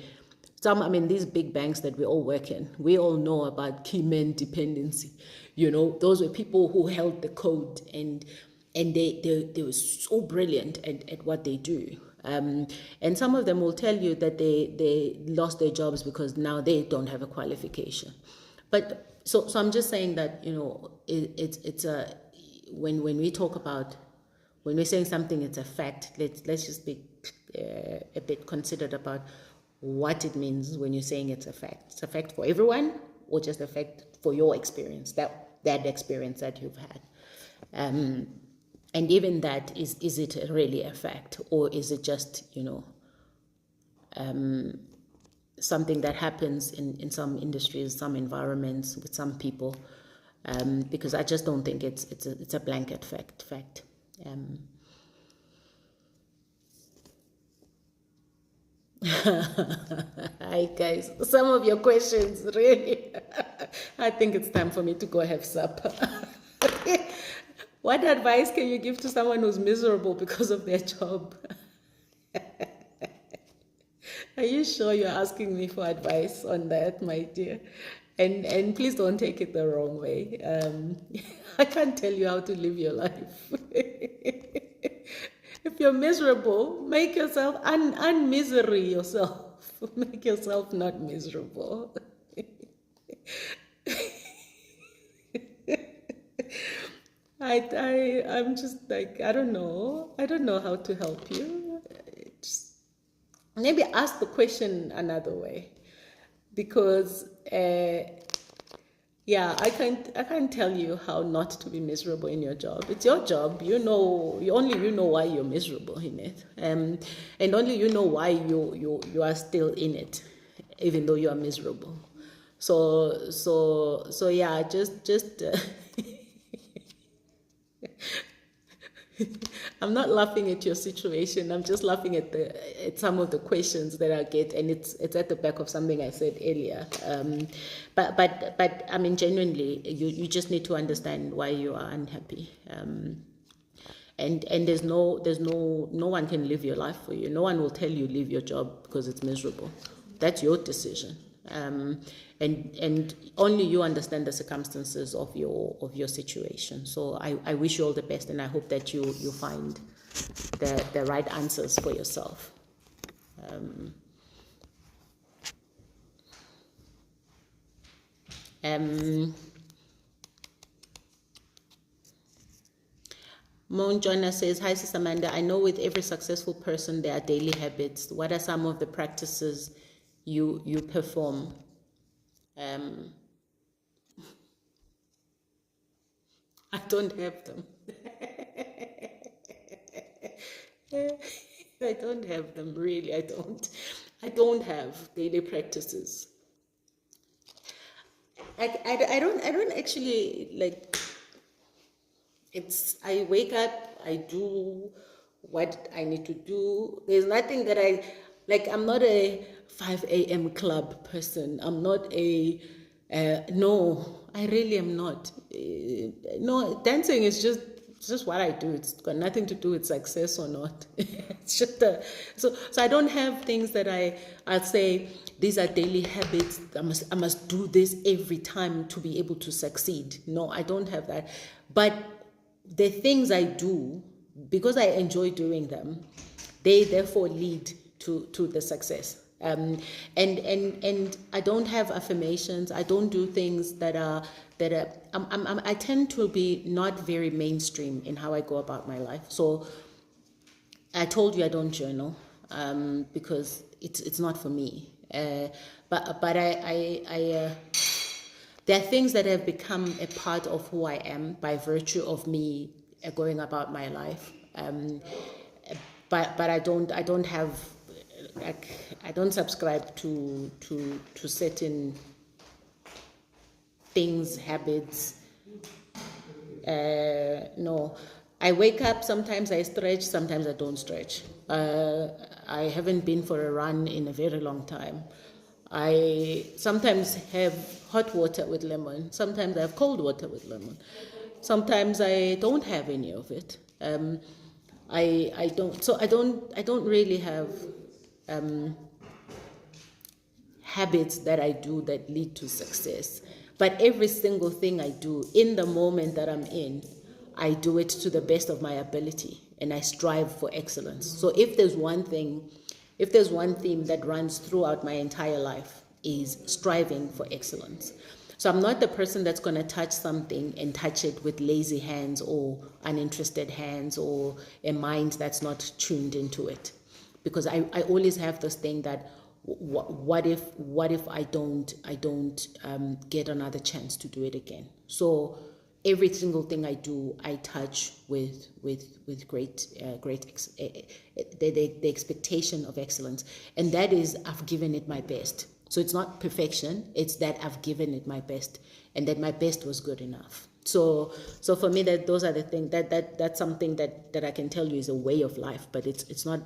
Speaker 1: these big banks that we all work in, we all know about key man dependency. Those were people who held the code, and they were so brilliant at what they do. And some of them will tell you that they lost their jobs because now they don't have a qualification. But so I'm just saying that, it's a, when we talk about, when we're saying something, it's a fact, let's just be a bit considered about what it means when you're saying it's a fact. It's a fact for everyone, or just a fact for your experience, that experience that you've had. And even that, is it really a fact, or is it just, something that happens in some industries, some environments, with some people? Because I just don't think it's a blanket fact. Hi guys, some of your questions really I think it's time for me to go have supper. What advice can you give to someone who's miserable because of their job? Are you sure you're asking me for advice on that, my dear? And please don't take it the wrong way. I can't tell you how to live your life. If you're miserable, make yourself unmisery yourself. Make yourself not miserable. I'm just like, I don't know how to help you. Maybe ask the question another way, because I can't tell you how not to be miserable in your job. It's your job. Only you know why you're miserable in it, and only you know why you are still in it, even though you are miserable. So yeah, just. I'm not laughing at your situation. I'm just laughing at some of the questions that I get, and it's at the back of something I said earlier. But I mean, genuinely, you just need to understand why you are unhappy. And there's no one can live your life for you. No one will tell you leave your job because it's miserable. That's your decision. And only you understand the circumstances of your situation. So I wish you all the best, and I hope that you find the right answers for yourself. Moan Joanna says, hi, Sister Amanda. I know with every successful person there are daily habits. What are some of the practices you perform? I don't have them. I don't have them, really. I don't have daily practices. I don't actually like. I wake up, I do what I need to do. There's nothing that I'm not a 5 a.m. club person. I'm not no, I really am not. No, dancing is just what I do. It's got nothing to do with success or not. It's just so I don't have things that I'd say these are daily habits. I must do this every time to be able to succeed. No, I don't have that. But the things I do, because I enjoy doing them, they therefore lead to the success. And I don't have affirmations. I don't do things that are I tend to be not very mainstream in how I go about my life. So I told you I don't journal because it's not for me. But there are things that have become a part of who I am by virtue of me going about my life. But I don't have, like, I don't subscribe to certain things, habits. No, I wake up, sometimes I stretch, sometimes I don't stretch. I haven't been for a run in a very long time. I sometimes have hot water with lemon, sometimes I have cold water with lemon, sometimes I don't have any of it. I don't really have habits that I do that lead to success. But every single thing I do in the moment that I'm in, I do it to the best of my ability and I strive for excellence. So if there's one theme that runs throughout my entire life, is striving for excellence. So I'm not the person that's going to touch something and touch it with lazy hands or uninterested hands or a mind that's not tuned into it. Because I always have this thing that what if I don't get another chance to do it again. So every single thing I do, I touch with great the expectation of excellence, and that is I've given it my best. So it's not perfection; it's that I've given it my best, and that my best was good enough. So for me, that those are the things that's something that I can tell you is a way of life, but it's not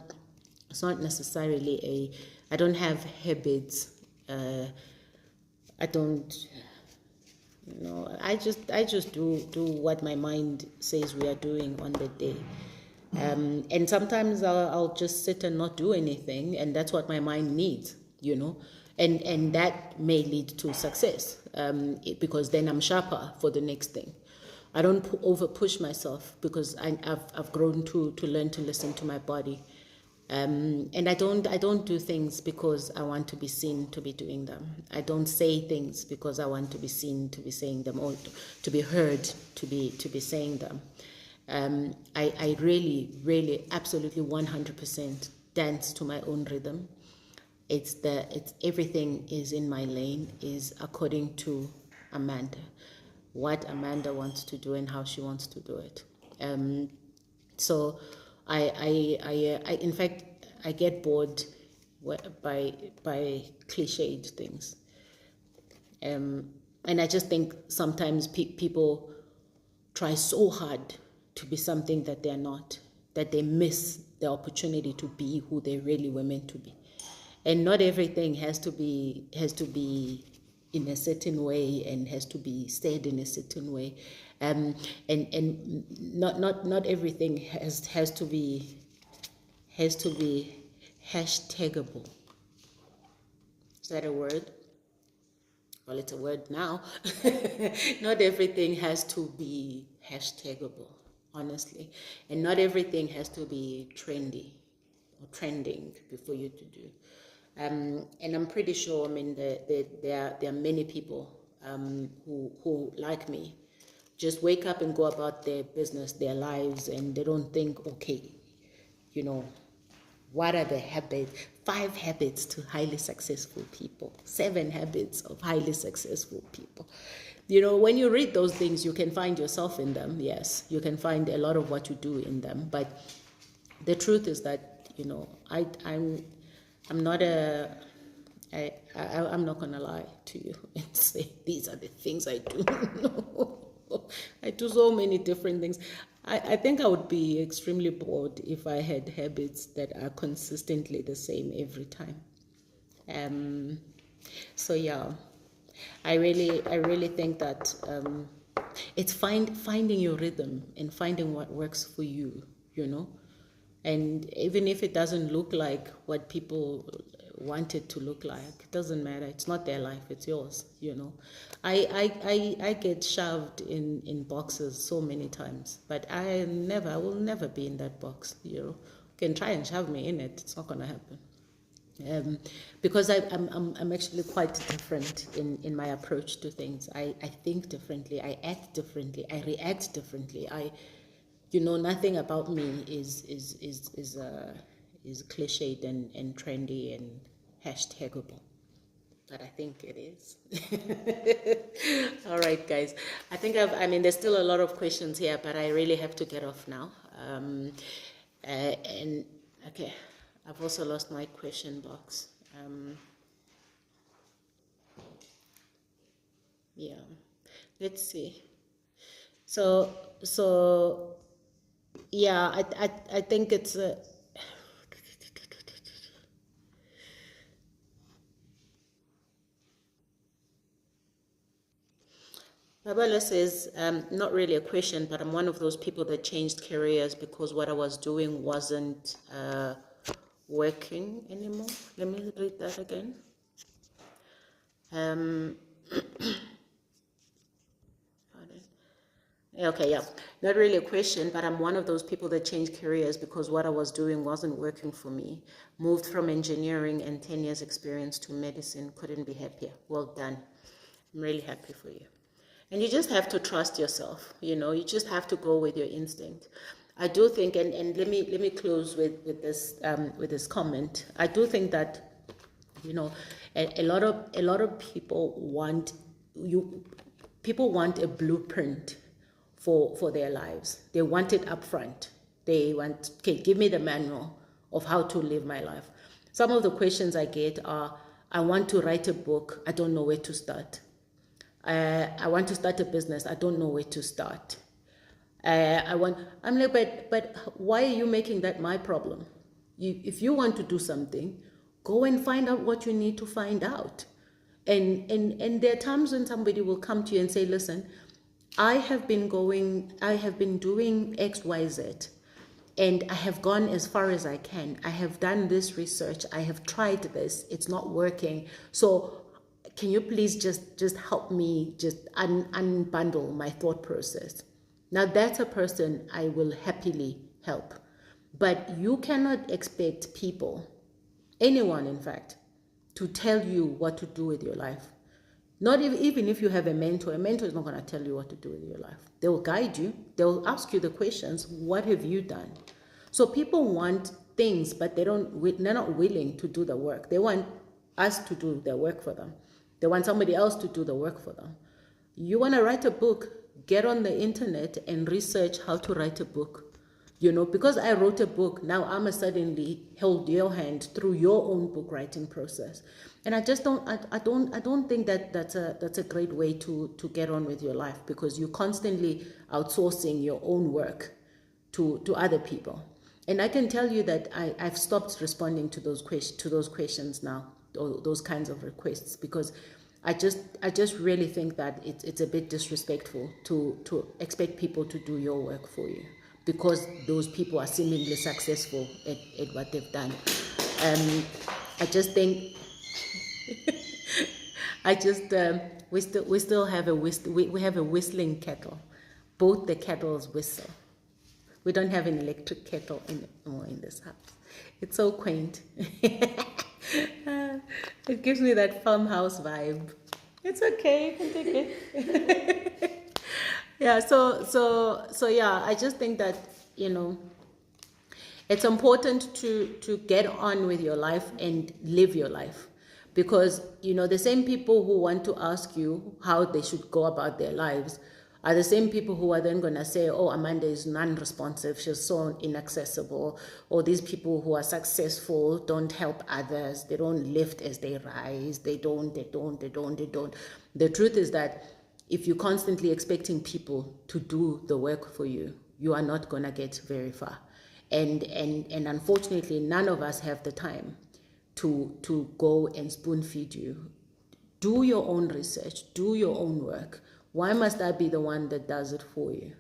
Speaker 1: necessarily I don't have habits. I don't. I just do what my mind says we are doing on the day. And sometimes I'll just sit and not do anything, and that's what my mind needs, and that may lead to success, because then I'm sharper for the next thing. I don't over push myself because I've grown to learn to listen to my body. And I don't do things because I want to be seen to be doing them. I don't say things because I want to be seen to be saying them, or to be heard to be saying them. I really absolutely 100% dance to my own rhythm. It's everything is in my lane, is according to Amanda, what Amanda wants to do and how she wants to do it. So I in fact, I get bored by cliched things. And I just think sometimes people try so hard to be something that they're not, that they miss the opportunity to be who they really were meant to be. And not everything has to be in a certain way and has to be said in a certain way, and not everything has to be hashtagable. Is that a word? Well, it's a word now. Not everything has to be hashtagable, honestly, and not everything has to be trendy or trending before you to do. And I'm pretty sure, there are many people who like me, just wake up and go about their business, their lives, and they don't think, okay, what are the habits? 5 habits to highly successful people, 7 habits of highly successful people. When you read those things, you can find yourself in them. Yes, you can find a lot of what you do in them. But the truth is that, I'm not I'm not gonna lie to you and say these are the things I do. No, I do so many different things. I think I would be extremely bored if I had habits that are consistently the same every time. So yeah, I really think that it's finding your rhythm and finding what works for you, and even if it doesn't look like what people want it to look like, it doesn't matter. It's not their life, it's yours. I get shoved in boxes so many times, but I will never be in that box. You can try and shove me in it, it's not gonna happen. Because I'm actually quite different in my approach to things. I think differently, I act differently, I react differently. Nothing about me is cliched and trendy and hashtagable. But I think it is. All right, guys. I mean, there's still a lot of questions here, but I really have to get off now. And okay, I've also lost my question box. Yeah, let's see. So yeah, I think it's a. Babala says, not really a question, but I'm one of those people that changed careers because what I was doing wasn't working anymore. Let me read that again. Okay, yeah. Not really a question, but I'm one of those people that changed careers because what I was doing wasn't working for me. Moved from engineering and 10 years experience to medicine. Couldn't be happier. Well done. I'm really happy for you. And you just have to trust yourself, you just have to go with your instinct. I do think, and let me close with this comment. I do think that, a lot of people want a blueprint for their lives. They want it up front. They want, okay, give me the manual of how to live my life. Some of the questions I get are, I want to write a book, I don't know where to start. I want to start a business, I don't know where to start. I'm like, but why are you making that my problem? If you want to do something, go and find out what you need to find out. And there are times when somebody will come to you and say, listen, I have been doing X, Y, Z, and I have gone as far as I can. I have done this research, I have tried this, it's not working. So can you please just help me just unbundle my thought process? Now that's a person I will happily help. But you cannot expect people, anyone in fact, to tell you what to do with your life. Not even if you have a mentor is not going to tell you what to do with your life. They will guide you. They will ask you the questions, what have you done? So people want things, but they're not willing to do the work. They want us to do their work for them. They want somebody else to do the work for them. You want to write a book, get on the internet and research how to write a book. Because I wrote a book, now I'm suddenly held your hand through your own book writing process. And I just don't think that's a great way to get on with your life, because you're constantly outsourcing your own work to other people. And I can tell you that I've stopped responding to those questions now, or those kinds of requests, because I just really think that it's a bit disrespectful to expect people to do your work for you, because those people are seemingly successful at what they've done. I just think we still have we have a whistling kettle. Both the kettles whistle. We don't have an electric kettle in this house. It's so quaint. It gives me that farmhouse vibe. It's okay, you can take it. Yeah, so yeah, I just think that, it's important to get on with your life and live your life. Because, the same people who want to ask you how they should go about their lives are the same people who are then going to say, oh, Amanda is non-responsive, she's so inaccessible, or these people who are successful don't help others, they don't lift as they rise, they don't. The truth is that if you're constantly expecting people to do the work for you, you are not going to get very far. And unfortunately, none of us have the time to go and spoon feed you. Do your own research, do your own work. Why must I be the one that does it for you?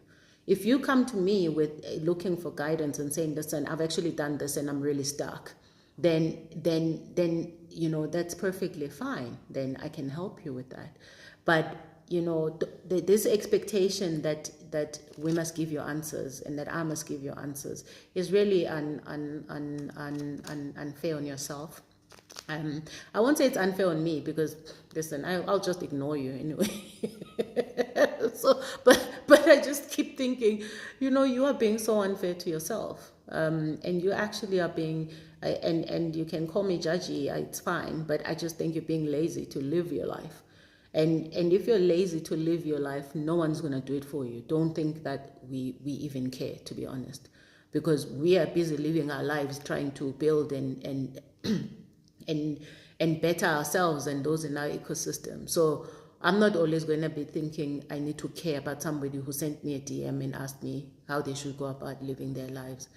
Speaker 1: If you come to me with looking for guidance and saying, listen, I've actually done this and I'm really stuck, then that's perfectly fine. Then I can help you with that. But this expectation that we must give you answers and that I must give you answers is really unfair on yourself. I won't say it's unfair on me because, listen, I'll just ignore you anyway. So, but I just keep thinking, you are being so unfair to yourself, and you actually are being, and you can call me judgy, it's fine, but I just think you're being lazy to live your life. And if you're lazy to live your life, no one's going to do it for you. Don't think that we even care, to be honest, because we are busy living our lives trying to build and and better ourselves and those in our ecosystem. So I'm not always going to be thinking I need to care about somebody who sent me a DM and asked me how they should go about living their lives,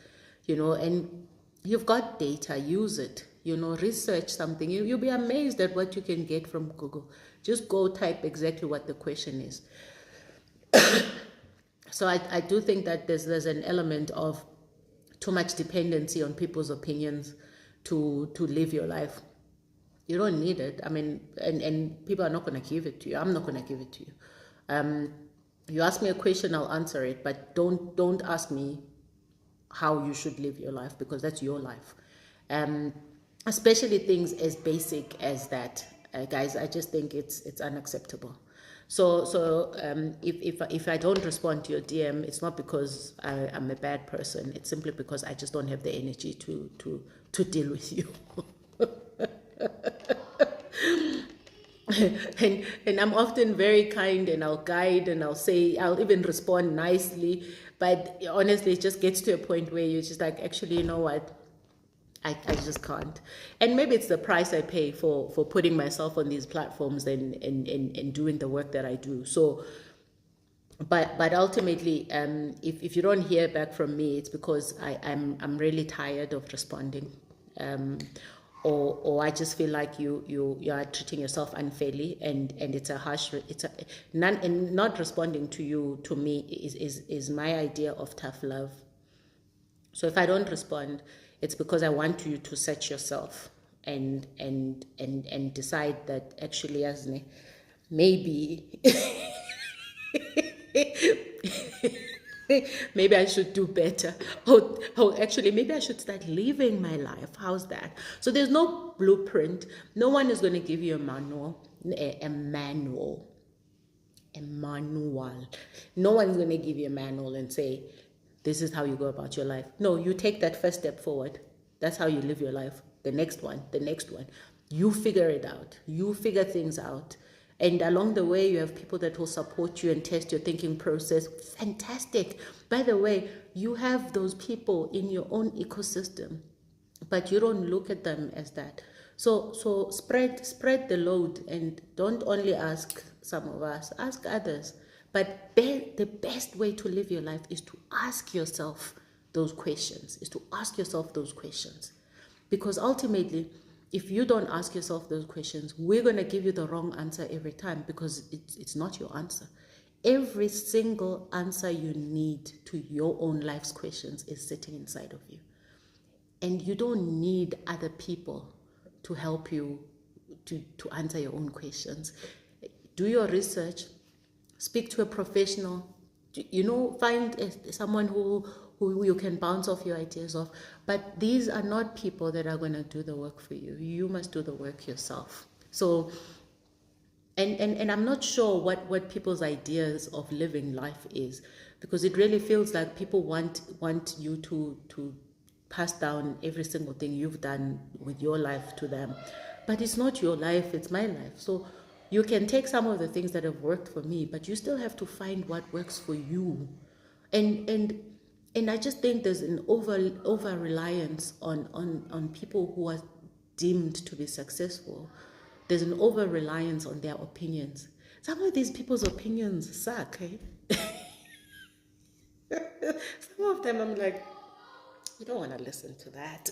Speaker 1: and you've got data, use it, research something. You'll be amazed at what you can get from Google. Just go type exactly what the question is. So I do think that there's an element of too much dependency on people's opinions to live your life. You don't need it. I mean, and people are not going to give it to you. I'm not going to give it to you. You ask me a question, I'll answer it, but don't ask me how you should live your life, because that's your life. Especially things as basic as that, guys. I just think it's unacceptable. So if I don't respond to your DM, it's not because I'm a bad person. It's simply because I just don't have the energy to deal with you. and I'm often very kind, and I'll guide, and I'll even respond nicely, but honestly it just gets to a point where you're just like, actually, you know what, I just can't. And maybe it's the price I pay for putting myself on these platforms and doing the work that I do. So but ultimately, if you don't hear back from me, it's because I'm really tired of responding, or I just feel like you are treating yourself unfairly, and it's a harsh, and not responding to me is my idea of tough love. So if I don't respond, it's because I want you to search yourself and decide that actually, Asne, maybe maybe I should do better. Oh, actually, maybe I should start living my life. How's that? So there's no blueprint. No one is going to give you a manual. No one's going to give you a manual and say, this is how you go about your life. No, you take that first step forward. That's how you live your life. The next one. You figure it out. You figure things out. And along the way, you have people that will support you and test your thinking process. Fantastic. By the way, you have those people in your own ecosystem, but you don't look at them as that. So spread the load, and don't only ask some of us, ask others. But the best way to live your life is to ask yourself those questions, Because ultimately, if you don't ask yourself those questions, we're going to give you the wrong answer every time, because it's not your answer. Every single answer you need to your own life's questions is sitting inside of you. And you don't need other people to help you to answer your own questions. Do your research, speak to a professional, find someone who you can bounce off your ideas off. But these are not people that are going to do the work for you. You must do the work yourself. So, and I'm not sure what people's ideas of living life is, because it really feels like people want you to pass down every single thing you've done with your life to them. But it's not your life, it's my life. So you can take some of the things that have worked for me, but you still have to find what works for you. And I just think there's an over reliance on people who are deemed to be successful. There's an over reliance on their opinions. Some of these people's opinions suck, eh? Some of them I'm like, you don't want to listen to that.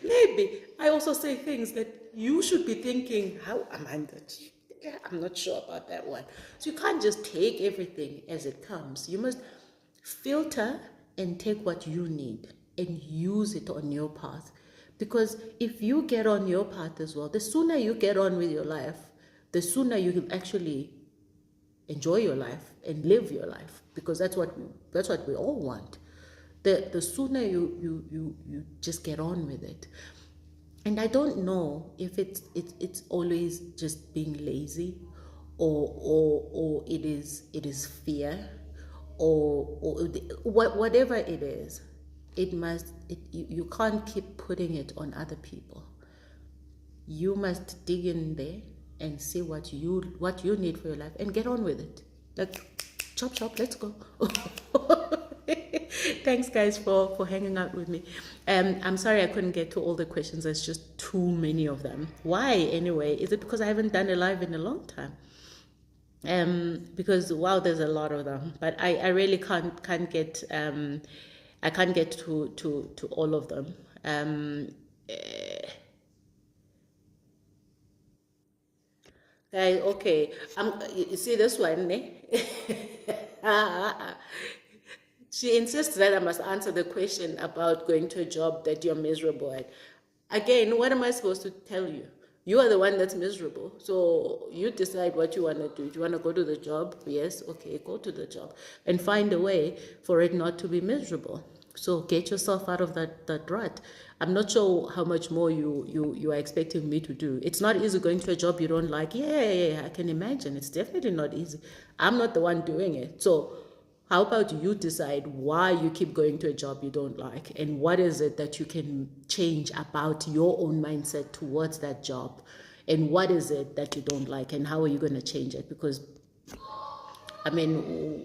Speaker 1: Maybe I also say things that you should be thinking, how am I that? I'm not sure about that one. So you can't just take everything as it comes. You must filter and take what you need and use it on your path. Because if you get on your path as well, the sooner you get on with your life, the sooner you can actually enjoy your life and live your life. Because that's what we all want. The sooner you just get on with it. And I don't know if it's always just being lazy, or it is fear, or whatever it is. You can't keep putting it on other people. You must dig in there and see what you need for your life and get on with it. Like, chop chop, let's go. Thanks guys for hanging out with me. I'm sorry I couldn't get to all the questions. There's just too many of them. Why anyway? Is it because I haven't done a live in a long time? Because wow, there's a lot of them, but I really can't get I can't get to all of them. Okay, you see this one, eh? She insists that I must answer the question about going to a job that you're miserable at. Again, what am I supposed to tell you? You are the one that's miserable. So you decide what you want to do. Do you want to go to the job? Yes, okay, go to the job. And find a way for it not to be miserable. So get yourself out of that rut. I'm not sure how much more you are expecting me to do. It's not easy going to a job you don't like. Yeah, I can imagine. It's definitely not easy. I'm not the one doing it. So how about you decide why you keep going to a job you don't like, and what is it that you can change about your own mindset towards that job, and what is it that you don't like, and how are you going to change it? Because I mean,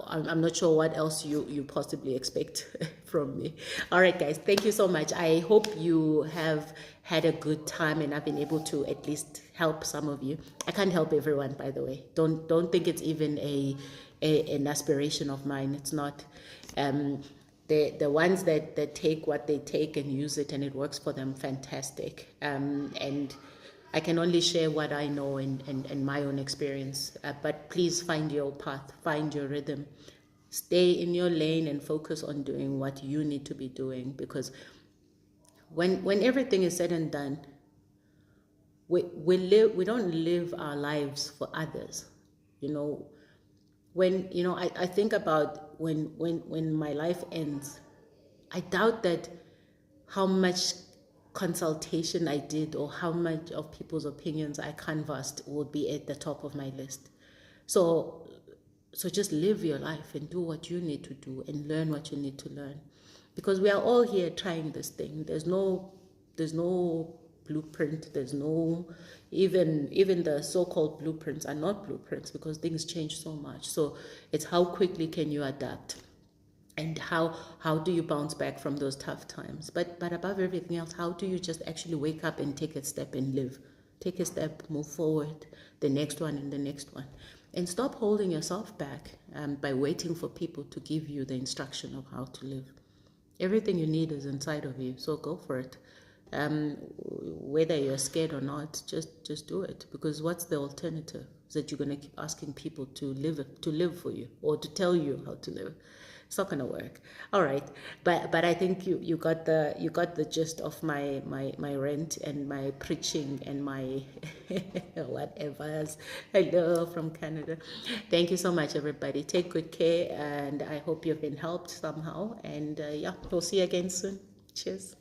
Speaker 1: I'm not sure what else you possibly expect from me. All right, guys, thank you so much. I hope you have had a good time and I've been able to at least help some of you. I can't help everyone, by the way. Don't think it's even an aspiration of mine. It's not. The ones that take what they take and use it and it works for them, fantastic. And I can only share what I know and my own experience. But please find your path, find your rhythm. Stay in your lane and focus on doing what you need to be doing. Because when everything is said and done, we don't live our lives for others. I think about when my life ends, I doubt that how much consultation I did or how much of people's opinions I canvassed would be at the top of my list. So just live your life and do what you need to do and learn what you need to learn, because we are all here trying this thing. There's no blueprint. There's no, even the so-called blueprints are not blueprints, because things change so much. So it's how quickly can you adapt, and how do you bounce back from those tough times. But above everything else, how do you just actually wake up and take a step and live? Take a step, move forward, the next one and the next one. And stop holding yourself back by waiting for people to give you the instruction of how to live. Everything you need is inside of you, so go for it. Whether you're scared or not, just do it. Because what's the alternative? Is that you're going to keep asking people to live for you, or to tell you how to live? It's not going to work. All right, but I think you got the gist of my rant and my preaching and my whatever's. Hello from Canada. Thank you so much, everybody. Take good care, and I hope you've been helped somehow. And yeah, we'll see you again soon. Cheers.